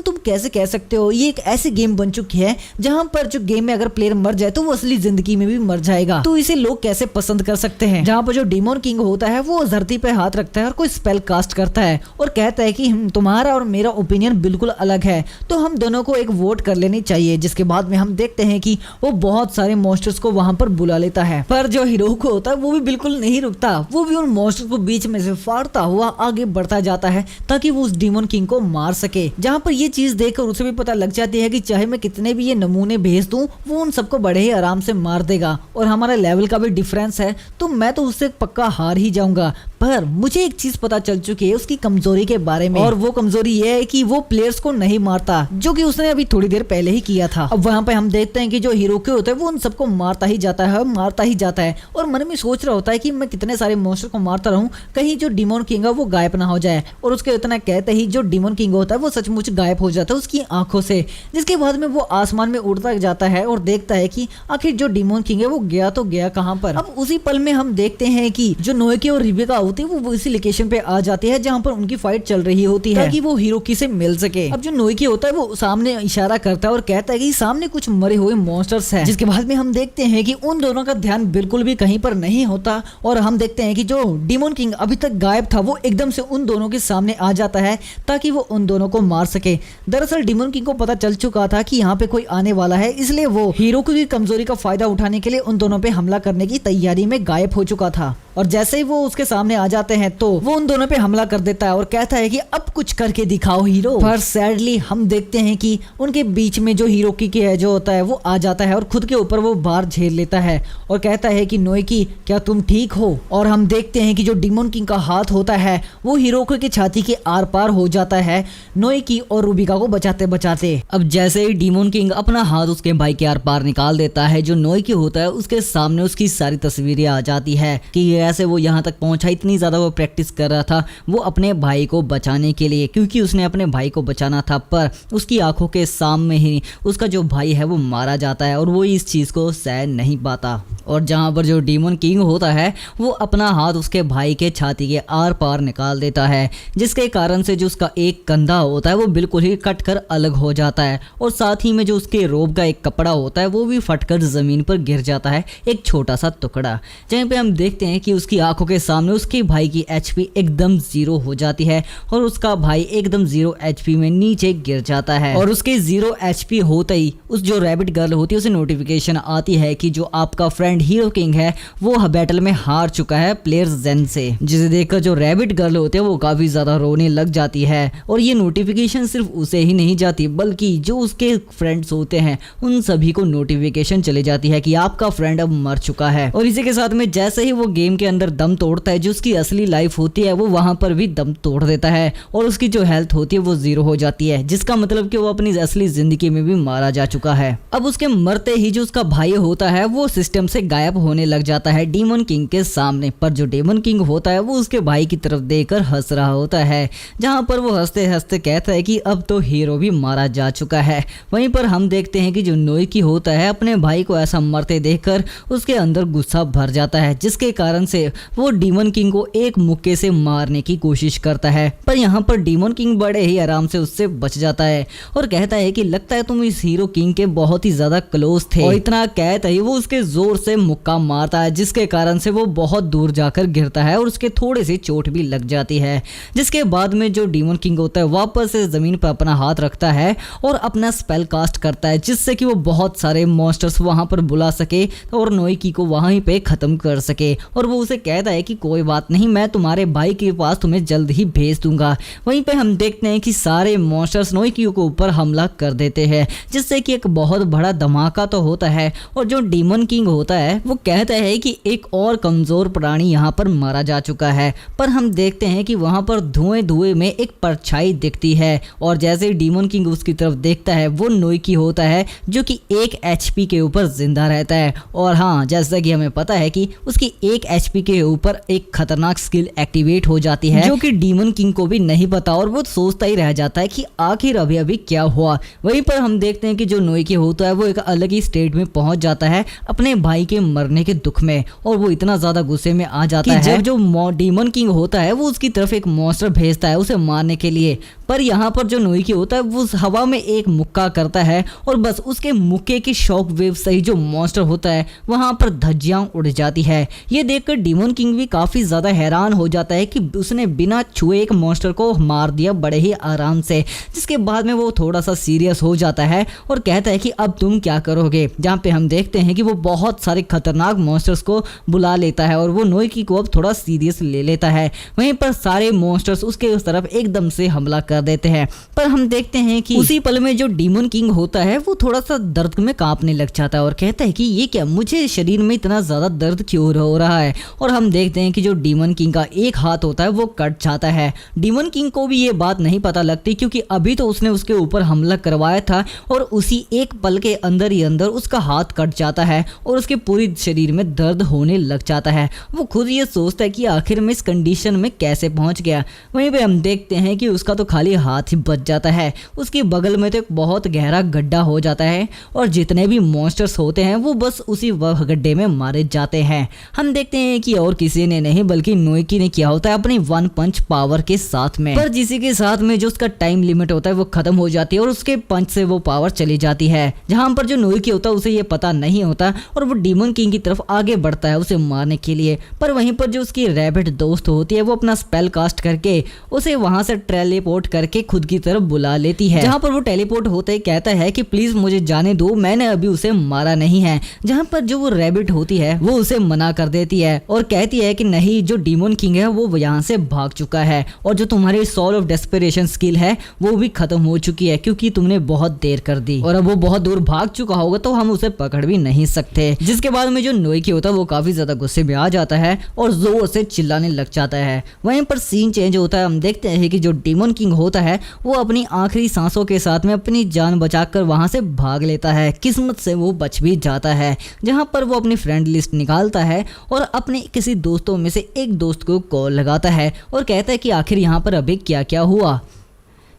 तुम कैसे कह सकते हो, ये एक ऐसी गेम बन चुकी है जहां पर जो गेम में अगर प्लेयर मर जाए तो वो असली जिंदगी में भी मर जाएगा, तो इसे लोग कैसे पसंद कर सकते हैं। जहां पर जो डीमन किंग होता है वो धरती पे हाथ रखता है और कोई स्पेल कास्ट करता है और कहता है कि तुम्हारा और मेरा ओपिनियन बिल्कुल अलग है, तो हम दोनों को एक वोट कर लेनी चाहिए। जिसके बाद में हम देखते हैं कि वो बहुत सारे मॉन्स्टर्स को वहां पर बुला लेता है, पर जो हिरोकी होता है वो भी बिल्कुल नहीं रुकता, वो भी उन मॉन्स्टर्स को बीच में से फाड़ता हुआ आगे बढ़ता जाता है ताकि वो उस डीमन किंग को मार सके। जहां पर ये चीज देखकर उसे भी पता लग जाती है कि चाहे मैं कितने भी ये नमूने भेज दूं वो उन सबको बड़े ही आराम से मार देगा और हमारा लेवल का भी डिफरेंस है, तो मैं तो उससे पक्का हार ही जाऊंगा। पर मुझे एक चीज पता चल चुकी है उसकी कमजोरी के बारे में, और वो कमजोरी ये है कि वो प्लेयर्स को नहीं मारता, जो कि उसने अभी थोड़ी देर पहले ही किया था। अब वहां पे हम देखते हैं कि जो हिरोकी होता है वो उन सबको मारता ही जाता है और मन में सोच रहा होता है कि मैं कितने सारे मॉन्स्टर को मारता रहूं, कहीं जो डीमन किंग है वो गायब ना हो जाए। और उसके इतना कहते ही जो डीमन किंग होता है वो सचमुच गायब हो जाता है उसकी आंखों से, जिसके बाद में वो आसमान में उड़ता जाता है और देखता है कि आखिर जो डीमन किंग है वो गया तो गया कहां पर। अब उसी पल में हम देखते हैं कि जो नोएकी और रिबेका होती है वो इसी लोकेशन पे आ जाती है जहां पर उनकी फाइट चल रही होती है ताकि वो हिरोकी से मिल सके। अब जो नोएकी होता है वो सामने इशारा करता है और कहता है कि सामने कुछ मरे हुए मॉन्स्टर्स हैं। जिसके बाद में हम देखते हैं कि उन दोनों का ध्यान बिल्कुल भी कहीं पर नहीं होता और हम देखते हैं कि जो डीमन किंग अभी तक गायब था वो एकदम से उन दोनों के सामने आ जाता है ताकि वो उन दोनों को मार सके। दरअसल डीमन किंग को पता चल चुका था कि यहाँ पे कोई आने वाला है, इसलिए वो हिरोकी की कमजोरी का फायदा उठाने के लिए उन दोनों पे हमला करने की तैयारी में गायब हो चुका था। और जैसे ही वो उसके सामने आ जाते हैं तो वो उन दोनों पे हमला कर देता है और कहता है कि अब कुछ करके दिखाओ हीरो। पर सैडली हम देखते हैं कि उनके बीच में जो हिरोकी के है जो होता है वो आ जाता है और खुद के ऊपर वो भार झेल लेता है और कहता है कि नोएकी क्या तुम ठीक हो। और हम देखते हैं कि जो डीमन किंग का हाथ होता है वो हिरोकी की छाती के आर पार हो जाता है नोएकी और रूबिका को बचाते बचाते।
अब जैसे ही डीमन किंग अपना हाथ उसके भाई के आर पार निकाल देता है, जो नोएकी होता है उसके सामने उसकी सारी तस्वीरें आ जाती है कि ऐसे वो यहाँ तक पहुंचा, इतनी ज्यादा वो प्रैक्टिस कर रहा था वो अपने भाई को बचाने के लिए, क्योंकि उसने अपने भाई को बचाना था। पर उसकी आंखों के सामने ही उसका जो भाई है वो मारा जाता है और वो इस चीज को सह नहीं पाता। और जहाँ पर जो डीमन किंग होता है वो अपना हाथ उसके भाई के छाती के आर पार निकाल देता है, जिसके कारण से जो उसका एक कंधा होता है वो बिल्कुल ही कट कर अलग हो जाता है और साथ ही में जो उसके रोब का एक कपड़ा होता है वो भी फटकर जमीन पर गिर जाता है, एक छोटा सा टुकड़ा। जहाँ पे हम देखते हैं कि उसकी आंखों के सामने उसके भाई की एचपी एकदम 0 हो जाती है और उसका भाई एकदम 0 एचपी में नीचे गिर जाता है। और उसके 0 एचपी होते ही उस जो रैबिट गर्ल होती है उसे नोटिफिकेशन आती है कि जो आपका फ्रेंड हीरो किंग है वो बैटल में हार चुका है प्लेयर जेन से, जिसे देखकर जो रैबिट गर्ल होते हैं वो काफी ज्यादा रोने लग जाती है। और ये नोटिफिकेशन सिर्फ उसे ही नहीं जाती बल्कि जो उसके फ्रेंड्स होते हैं उन सभी को नोटिफिकेशन चली जाती है कि आपका फ्रेंड अब मर चुका है। और इसी के साथ में जैसे ही वो गेम के अंदर दम तोड़ता है, जो उसकी असली लाइफ होती है वो वहां पर भी दम तोड़ देता है और उसकी जो हेल्थ होती है वो 0 हो जाती है, जिसका मतलब कि वो अपनी असली जिंदगी में भी मारा जा चुका है। अब उसके मरते ही जो उसका भाई होता है वो सिस्टम से गायब होने लग जाता है डीमन किंग के सामने। पर जो डीमन किंग होता है वो उसके भाई की तरफ देखकर हंस रहा होता है, जहां पर वो हंसते हंसते कहता है कि अब तो हीरो भी मारा जा चुका है। वहीं पर हम देखते हैं कि जो नोएकी होता है अपने भाई को ऐसा मरते देखकर उसके अंदर गुस्सा भर जाता है, जिसके कारण से वो डीमन किंग को
को एक मुक्के से मारने की कोशिश करता है, पर यहाँ पर डीमन किंग बड़े ही आराम से उससे बच जाता है और कहता है कि लगता है तुम इस हीरो किंग के बहुत ही ज्यादा क्लोज थे। और इतना कहते ही वो उसके जोर से मुक्का मारता है, जिसके कारण से वो बहुत दूर जाकर गिरता है और उसके थोड़ी सी चोट भी लग जाती है। जिसके बाद में जो डीमन किंग होता है वापस से जमीन पर अपना हाथ रखता है और अपना स्पेल कास्ट करता है, जिससे कि वो बहुत सारे मॉन्स्टर्स वहां पर बुला सके और नोइकी को वहीं पे खत्म कर सके। और वो उसे कहता है कि कोई बात नहीं, मैं तुम्हारे भाई के पास तुम्हें जल्द ही भेज दूंगा। वहीं पे हम देखते हैं कि सारे मॉन्स्टर्स नोइकी के ऊपर हमला कर देते हैं, जिससे कि एक बहुत बड़ा धमाका तो होता है। और जो डीमन किंग होता है वो कहता है कि एक और कमजोर प्राणी यहाँ पर मारा जा चुका है, पर हम देखते हैं कि वहां पर धुएं धुएं में एक परछाई दिखती है। और जैसे ही डीमन किंग उसकी तरफ देखता है वो नोइकी होता है, जो कि 1 HP के ऊपर जिंदा रहता है। और हाँ, जैसा कि हमें पता है कि उसकी 1 HP के ऊपर एक खतरनाक स्किल एक्टिवेट हो जाती है, जो कि डीमन किंग को भी नहीं पता और वो सोचता ही रह जाता है कि आखिर अभी अभी क्या हुआ। वहीं पर हम देखते हैं कि जो नोइकी होता है वो एक अलग ही स्टेट में पहुंच जाता है अपने भाई के मरने के दुख में, और वो इतना ज्यादा गुस्से में आ जाता है जब जो डीमन किंग होता है वो उसकी तरफ एक मॉन्स्टर भेजता है उसे मारने के लिए। पर यहाँ पर जो नोइकी होता है वो हवा में एक मुक्का करता है और बस उसके मुक्के की शॉक वेव से ही जो मॉन्स्टर होता है वहां पर धज्जियां उड़ जाती है। ये देखकर डीमन किंग भी काफी ज्यादा हैरान हो जाता है कि उसने बिना छुए एक मॉन्स्टर को मार दिया बड़े ही आराम से। जिसके बाद में वो थोड़ा सा सीरियस हो जाता है और कहता है कि अब तुम क्या करोगे। जहाँ पे हम देखते हैं कि वो बहुत सारे खतरनाक मॉन्स्टर्स को बुला लेता है और वो नोइकी को अब थोड़ा सीरियस ले लेता है। वहीं पर सारे मॉन्स्टर्स उसके उस तरफ एकदम से हमला कर देते हैं। पर हम देखते हैं कि उसी पल में जो डीमन किंग होता है वो थोड़ा सा दर्द में कांपने लग जाता है और कहता है कि ये क्या, मुझे शरीर में इतना ज्यादा दर्द क्यों हो रहा है। और हम देखते हैं कि जो डीमन किंग का एक हाथ होता है वो कट जाता है। डीमन किंग को भी ये बात नहीं पता लगती, क्योंकि अभी तो उसने उसके ऊपर हमला करवाया था और उसी एक पल के अंदर ही अंदर उसका हाथ कट जाता है और उसके पूरी शरीर में दर्द होने लग जाता है। वो खुद ये सोचता है कि आखिर में इस कंडीशन में कैसे पहुंच गया। वहीं पे हम देखते हैं कि उसका तो खाली हाथ ही बच जाता है, उसके बगल में तो एक बहुत गहरा गड्ढा हो जाता है और जितने भी मॉन्स्टर्स होते हैं वो बस उसी गड्ढे में मारे जाते हैं। हम देखते हैं कि और किसी ने नहीं बल्कि नोइकी ने किया होता है अपनी 1 पंच पावर के साथ में। पर जिसी के साथ में जो उसका टाइम लिमिट होता है वो खत्म हो जाती है और उसके पंच से वो पावर चली जाती है। जहां पर जो नोइकी होता है उसे ये पता नहीं होता और वो डीमन किंग की तरफ आगे बढ़ता है उसे मारने के लिए। पर वहीं पर जो उसकी रैबिट दोस्त होती है वो अपना स्पेल कास्ट करके उसे वहां से टेलीपोर्ट करके खुद की तरफ बुला लेती है। जहां पर वो टेलीपोर्ट होते ही कहता है कि प्लीज मुझे जाने दो, मैंने अभी उसे मारा नहीं है। जहां पर जो वो रैबिट होती है वो उसे मना कर देती है और कहती है कि नहीं, जो डीमन किंग है वो यहाँ से भाग चुका है और जो तुम्हारी सॉल ऑफ डेस्परेशन स्किल है वो भी खत्म हो चुकी है, क्योंकि तुमने बहुत देर कर दी और अब वो बहुत दूर भाग चुका होगा तो हम उसे पकड़ भी नहीं सकते। जिसके बाद में जो नोइकी होता है वो काफी ज्यादा गुस्से में आ जाता है और जोर से चिल्लाने लग जाता है। वहीं पर सीन चेंज होता है। हम देखते हैं कि जो डीमन किंग होता है वो अपनी आखिरी सांसों के साथ में अपनी जान बचाकर वहां से भाग लेता है। किस्मत से वो बच भी जाता है। जहां पर वो अपनी फ्रेंड लिस्ट निकालता है और अपने किसी दोस्तों में से एक दोस्त को कॉल लगाता है और कहता है कि आखिर यहाँ पर अभी क्या क्या हुआ।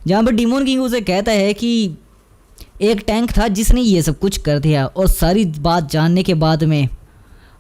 जहां पर डीमन किंग उसे कहता है कि एक टैंक था जिसने ये सब कुछ कर दिया, और सारी बात जानने के बाद में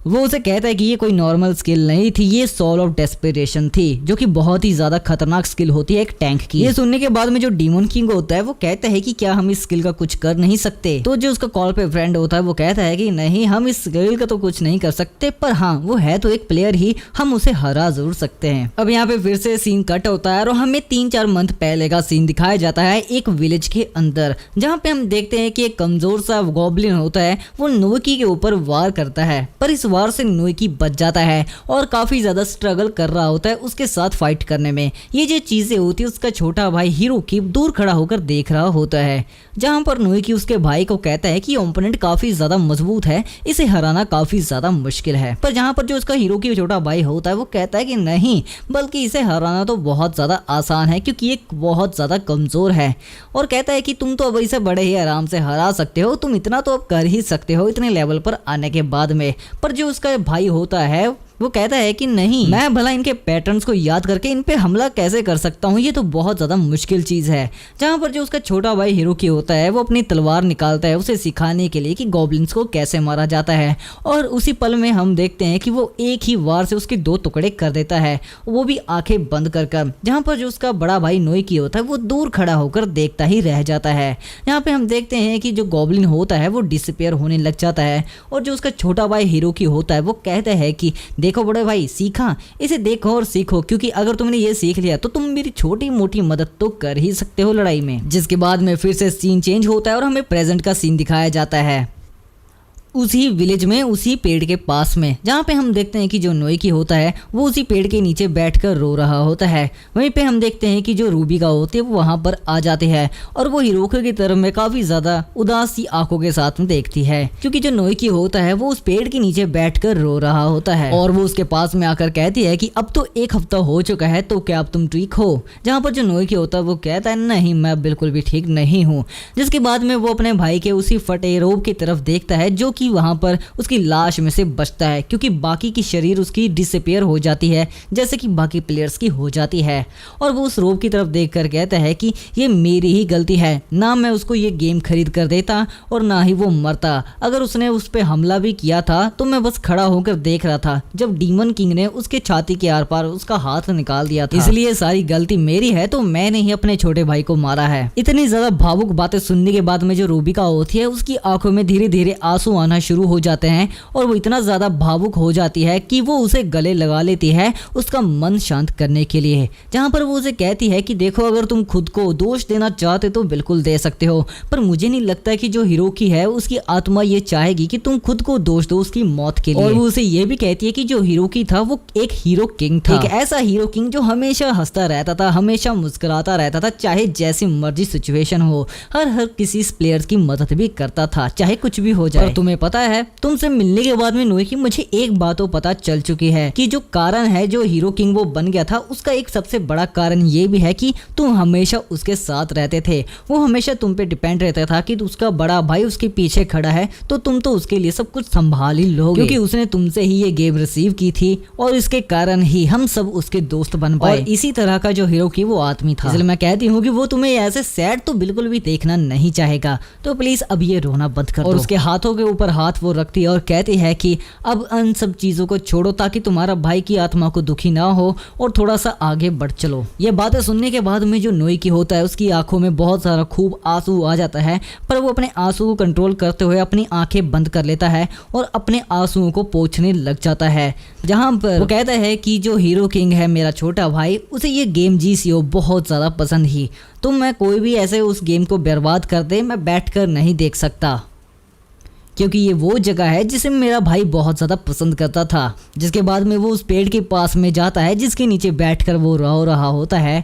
वो उसे कहता है कि ये कोई नॉर्मल स्किल नहीं थी, ये सॉल ऑफ डेस्परेशन थी, जो कि बहुत ही ज्यादा खतरनाक स्किल होती है एक टैंक की। ये सुनने के बाद में जो डीमन किंग होता है वो कहता है कि क्या हम इस स्किल का कुछ कर नहीं सकते। तो जो उसका कॉल पे फ्रेंड होता है वो कहता है कि नहीं, हम इस स्किल का तो कुछ नहीं कर सकते, पर हाँ वो है तो एक प्लेयर ही, हम उसे हरा जरूर सकते हैं। अब यहाँ पे फिर से सीन कट होता है और हमें 3-4 मंथ पहले का सीन दिखाया जाता है एक विलेज के अंदर, जहाँ पे हम देखते हैं कि एक कमजोर सा गॉब्लिन होता है वो नोइकी के ऊपर वार करता है, पर इस वार से नोइकी बच जाता है और काफी ज्यादा स्ट्रगल कर रहा होता है उसके साथ फाइट करने में। ये जो चीजें होती है उसका छोटा भाई हिरोकी दूर खड़ा होकर देख रहा होता है, जहां पर नोइकी उसके भाई को कहता है कि ओपोनेंट काफी ज्यादा मजबूत है, इसे हराना काफी ज्यादा मुश्किल है। पर जहां पर जो उसका हिरोकी छोटा भाई होता है वो कहता है कि नहीं, बल्कि इसे हराना तो बहुत ज्यादा आसान है, क्योंकि ये बहुत ज्यादा कमजोर है। और कहता है कि तुम तो अब इसे बड़े ही आराम से हरा सकते हो, तुम इतना तो अब कर ही सकते हो इतने लेवल पर आने के बाद में। पर जो उसका भाई होता है वो कहता है कि नहीं, मैं भला इनके पैटर्न्स को याद करके इन पे हमला कैसे कर सकता हूँ, ये तो बहुत ज्यादा मुश्किल चीज है। जहाँ पर जो उसका छोटा भाई हिरोकी होता है वो अपनी तलवार निकालता है उसे सिखाने के लिए कि गॉब्लिन्स को कैसे मारा जाता है, और उसी पल में हम देखते हैं कि वो एक ही वार से उसके 2 टुकड़े कर देता है, वो भी आंखें बंद कर कर। जहाँ पर जो उसका बड़ा भाई नोइकी होता है वो दूर खड़ा होकर देखता ही रह जाता है। यहाँ पे हम देखते हैं कि जो गॉब्लिन होता है वो डिसअपीयर होने लग जाता है, और जो उसका छोटा भाई हिरोकी होता है वो कहता है कि देखो बड़े भाई, सीखा, इसे देखो और सीखो, क्योंकि अगर तुमने ये सीख लिया तो तुम मेरी छोटी मोटी मदद तो कर ही सकते हो लड़ाई में। जिसके बाद में फिर से सीन चेंज होता है और हमें प्रेजेंट का सीन दिखाया जाता है उसी विलेज में, उसी पेड़ के पास में, जहाँ पे हम देखते हैं कि जो नोइकी होता है वो उसी पेड़ के नीचे बैठकर रो रहा होता है। वहीं पे हम देखते हैं कि जो रूबिका होती है वो वहाँ पर आ जाते हैं और वो हिरोकी की तरफ में काफी ज्यादा उदास सी आंखों के साथ में देखती है, क्योंकि जो नोइकी होता है वो उस पेड़ के नीचे बैठकर रो रहा होता है, और वो उसके पास में आकर कहती है कि अब तो 1 हफ्ता हो चुका है, तो क्या अब तुम ठीक हो? जहाँ पर जो नोइकी होता है वो कहता है नहीं, मैं बिल्कुल भी ठीक नहीं हूँ। जिसके बाद में वो अपने भाई के उसी फटे रोब की तरफ देखता है जो कि वहां पर उसकी लाश में से बचता है, क्योंकि बाकी की शरीर उसकी डिसअपीयर हो जाती है जैसे कि बाकी प्लेयर्स की हो जाती है, और वो उस रोब की तरफ देखकर कहता है कि ये मेरी ही गलती है, ना मैं उसको ये गेम खरीद कर देता और ना ही वो मरता। अगर उसने उस पर हमला भी किया था तो मैं बस खड़ा होकर देख रहा था जब डीमन किंग ने उसके छाती के आर पार उसका हाथ निकाल दिया था, इसलिए सारी गलती मेरी है, तो मैंने ही अपने छोटे भाई को मारा है। इतनी ज्यादा भावुक बातें सुनने के बाद में जो रूबिका होती है उसकी आंखों में धीरे धीरे आंसू आना शुरू हो जाते हैं, और वो इतना ज्यादा भावुक हो जाती है कि वो उसे गले लगा लेती है उसका मन शांत करने के लिए। जहां पर वो उसे कहती है कि देखो, अगर तुम खुद को दोष देना चाहते तो बिल्कुल दे सकते हो, पर मुझे नहीं लगता कि जो हिरोकी है उसकी आत्मा ये चाहेगी कि तुम खुद को दोष दो उसकी मौत के लिए। और वो उसे ये भी कहती है कि जो हिरोकी था वो एक हीरो किंग था, एक ऐसा हीरो किंग जो हमेशा हंसता रहता था, हमेशा मुस्कुराता रहता था, चाहे जैसी मर्जी सिचुएशन हो, हर किसी प्लेयर की मदद भी करता था, चाहे कुछ भी हो जाए। और तुम्हें पता है, तुमसे मिलने के बाद में नोइकी मुझे एक बात तो पता चल चुकी है कि जो कारण है जो हीरो किंग वो बन गया था, उसका एक सबसे बड़ा कारण ये भी है कि तुम हमेशा उसके साथ रहते थे, वो हमेशा तुम पे डिपेंड रहता था कि उसका बड़ा भाई उसके पीछे खड़ा है तो तुम तो उसके लिए सब कुछ संभाल ही लोगे, क्योंकि उसने तुमसे ही ये गेम रिसीव की थी और इसके कारण ही हम सब उसके दोस्त बन पाए। इसी तरह का जो हीरो की वो आदमी था, इसलिए मैं कहती हूँ कि वो तुम्हें ऐसे सैड तो बिल्कुल भी देखना नहीं चाहेगा, तो प्लीज अब ये रोना बंद कर दो। और उसके हाथों के ऊपर हाथ वो रखती है और कहती है कि अब उन सब चीजों को छोड़ो ताकि तुम्हारा भाई की आत्मा को दुखी ना हो और थोड़ा सा आगे बढ़ चलो। ये बातें सुनने के बाद में जो नोइकी होता है उसकी आंखों में बहुत सारा खूब आंसू आ जाता है, पर वो अपने आंसू को कंट्रोल करते हुए अपनी आंखें बंद कर लेता है और अपने आंसुओं को पोंछने लग जाता है। जहां पर वो कहता है कि जो हीरो किंग है मेरा छोटा भाई, उसे ये गेम जीसीओ बहुत ज्यादा पसंद ही, तो मैं कोई भी ऐसे उस गेम को बर्बाद कर दे मैं बैठकर नहीं देख सकता, क्योंकि ये वो जगह है जिसे मेरा भाई बहुत ज़्यादा पसंद करता था। जिसके बाद में वो उस पेड़ के पास में जाता है जिसके नीचे बैठकर वो रो रहा होता है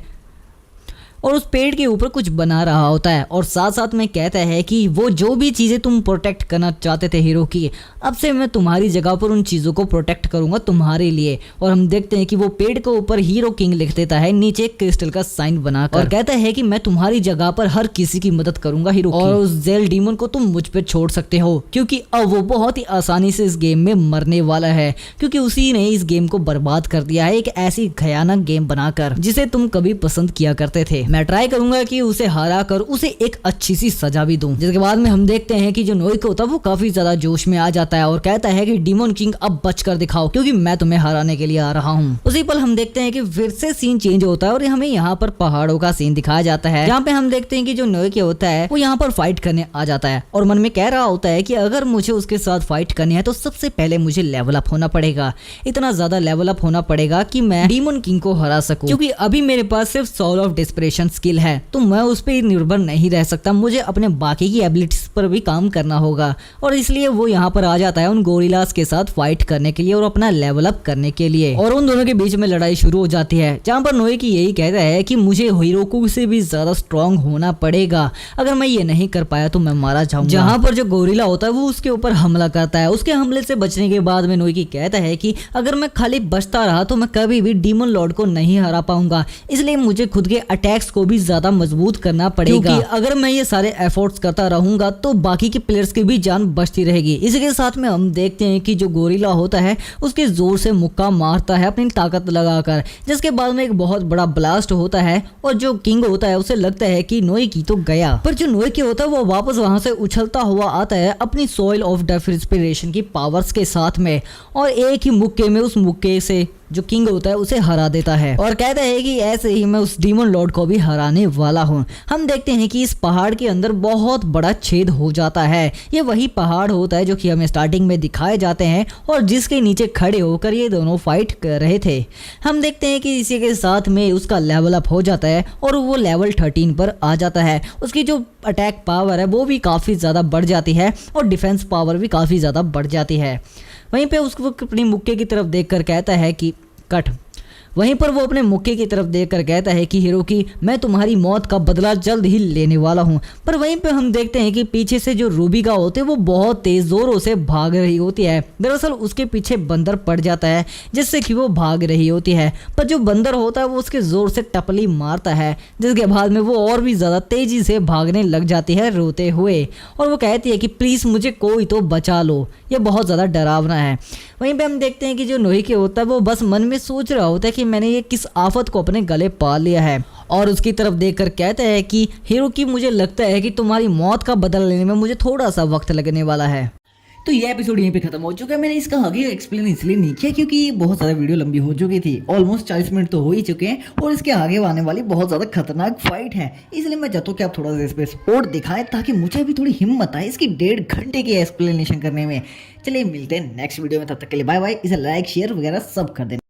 और उस पेड़ के ऊपर कुछ बना रहा होता है, और साथ साथ में कहता है कि वो जो भी चीज़ें तुम प्रोटेक्ट करना चाहते थे हीरो की, अब से मैं तुम्हारी जगह पर उन चीज़ों को प्रोटेक्ट करूंगा तुम्हारे लिए। और हम देखते हैं कि वो पेड़ के ऊपर हीरो किंग लिख देता है नीचे क्रिस्टल का साइन बनाकर, और कहता है कि मैं तुम्हारी जगह पर हर किसी की मदद करूंगा हीरो, और उस जेल डीमन को तुम मुझ पर छोड़ सकते हो, क्योंकि अब वो बहुत ही आसानी से इस गेम में मरने वाला है, क्योंकि उसी ने इस गेम को बर्बाद कर दिया है एक ऐसी भयानक गेम बनाकर जिसे तुम कभी पसंद किया करते थे। मैं ट्राई करूंगा कि उसे हरा कर उसे एक अच्छी सी सजा भी दूं। जिसके बाद में हम देखते हैं कि जो नोइकी होता है वो काफी ज्यादा जोश में आ जाता है और कहता है कि डीमन किंग अब बचकर दिखाओ, क्योंकि मैं तुम्हें हराने के लिए आ रहा हूँ। उसी पल हम देखते हैं कि फिर से सीन चेंज होता है और हमें यहाँ पर पहाड़ों का सीन दिखाया जाता है, जहाँ पे हम देखते हैं कि जो नोइकी होता है वो यहाँ पर फाइट करने आ जाता है और मन में कह रहा होता है कि अगर मुझे उसके साथ फाइट करनी है तो सबसे पहले मुझे लेवल अप होना पड़ेगा, इतना ज्यादा लेवल अप होना पड़ेगा कि मैं डीमन किंग को हरा सकूं, क्योंकि अभी मेरे पास सिर्फ सोल ऑफ डिस्परेशन स्किल है, तो मैं उस पर निर्भर नहीं रह सकता, मुझे अपने बाकी की एबिलिटीज पर भी काम करना होगा। और इसलिए वो यहाँ पर आ जाता है उन गोरिल्लास के साथ फाइट करने के लिए और अपना लेवल अप करने के लिए, और उन दोनों के बीच में लड़ाई शुरू हो जाती है, जहाँ पर नोइकी यही कहता है कि मुझे हिरोकी से भी ज्यादा स्ट्रांग होना पड़ेगा, अगर मैं ये नहीं कर पाया तो मैं मारा जाऊंगा। जहाँ पर जो गोरिल्ला होता है वो उसके ऊपर हमला करता है, उसके हमले से बचने के बाद में नोइकी कहता है कि अगर मैं खाली बचता रहा तो मैं कभी भी डीमन लॉर्ड को नहीं हरा पाऊंगा, इसलिए मुझे खुद के अटैक्स अटैक्स को भी ज्यादा मजबूत करना पड़ेगा, क्योंकि अगर मैं ये सारे एफर्ट्स करता रहूंगा तो बाकी के प्लेयर्स की भी जान बचती रहेगी। इसी के साथ में हम देखते हैं कि जो गोरिल्ला होता है उसके जोर से मुक्का मारता है अपनी ताकत लगाकर, जिसके बाद में एक बहुत बड़ा ब्लास्ट होता है और जो किंग होता है उसे लगता है कि नोएकी तो गया, पर जो नोएकी होता है वो वापस वहां से उछलता हुआ आता है अपनी सॉइल ऑफ डेस्पिरेशन की पावर्स के साथ में, और एक ही मुक्के में उस मुक्के से जो किंग होता है उसे हरा देता है और कहता है कि ऐसे ही मैं उस डीमन लॉर्ड को भी हराने वाला हूँ। हम देखते हैं कि इस पहाड़ के अंदर बहुत बड़ा छेद हो जाता है। ये वही पहाड़ होता है जो कि हमें स्टार्टिंग में दिखाए जाते हैं और जिसके नीचे खड़े होकर ये दोनों फाइट कर रहे थे। हम देखते हैं कि इसी के साथ में उसका लेवल अप हो जाता है और वो लेवल 13 पर आ जाता है। उसकी जो अटैक पावर है वो भी काफ़ी ज़्यादा बढ़ जाती है और डिफेंस पावर भी काफ़ी ज़्यादा बढ़ जाती है। वहीं पे उसको अपनी मुक्के की तरफ देखकर कहता है कि कट। वहीं पर वो अपने मुक्के की तरफ देखकर कहता है कि हिरोकी, मैं तुम्हारी मौत का बदला जल्द ही लेने वाला हूं। पर वहीं पे हम देखते हैं कि पीछे से जो रूबिका होते हैं वो बहुत तेज जोरों से भाग रही होती है। दरअसल उसके पीछे बंदर पड़ जाता है जिससे कि वो भाग रही होती है, पर जो बंदर होता है वो उसके जोर से टपली मारता है, जिसके बाद में वो और भी ज्यादा तेजी से भागने लग जाती है रोते हुए, और वो कहती है कि प्लीज मुझे कोई तो बचा लो, ये बहुत ज्यादा डरावना है। वहीं पे हम देखते हैं कि जो नोएकी होता है वो बस मन में सोच रहा होता है कि मैंने ये किस आफत को अपने गले पा लिया है, और उसकी तरफ देखकर कहता है कि हिरोकी, मुझे लगता है कि तुम्हारी मौत का बदला लेने में मुझे थोड़ा सा वक्त लगने वाला है।
तो ये एपिसोड यहीं पे खत्म हो चुका है। मैंने इसका आगे एक्सप्लेन इसलिए नहीं किया क्योंकि बहुत ज़्यादा वीडियो लंबी हो चुकी थी, ऑलमोस्ट 40 मिनट तो हो ही चुके हैं और इसके आगे आने वाली बहुत ज़्यादा खतरनाक फाइट है। इसलिए मैं चाहता हूँ कि आप थोड़ा सा इस पर सपोर्ट दिखाएं ताकि मुझे भी थोड़ी हिम्मत आए इसकी 1.5 घंटे की एक्सप्लेनेशन करने में। चलिए मिलते हैं नेक्स्ट वीडियो में, तब तक के लिए बाय बाय। इसे लाइक शेयर वगैरह सब कर देना।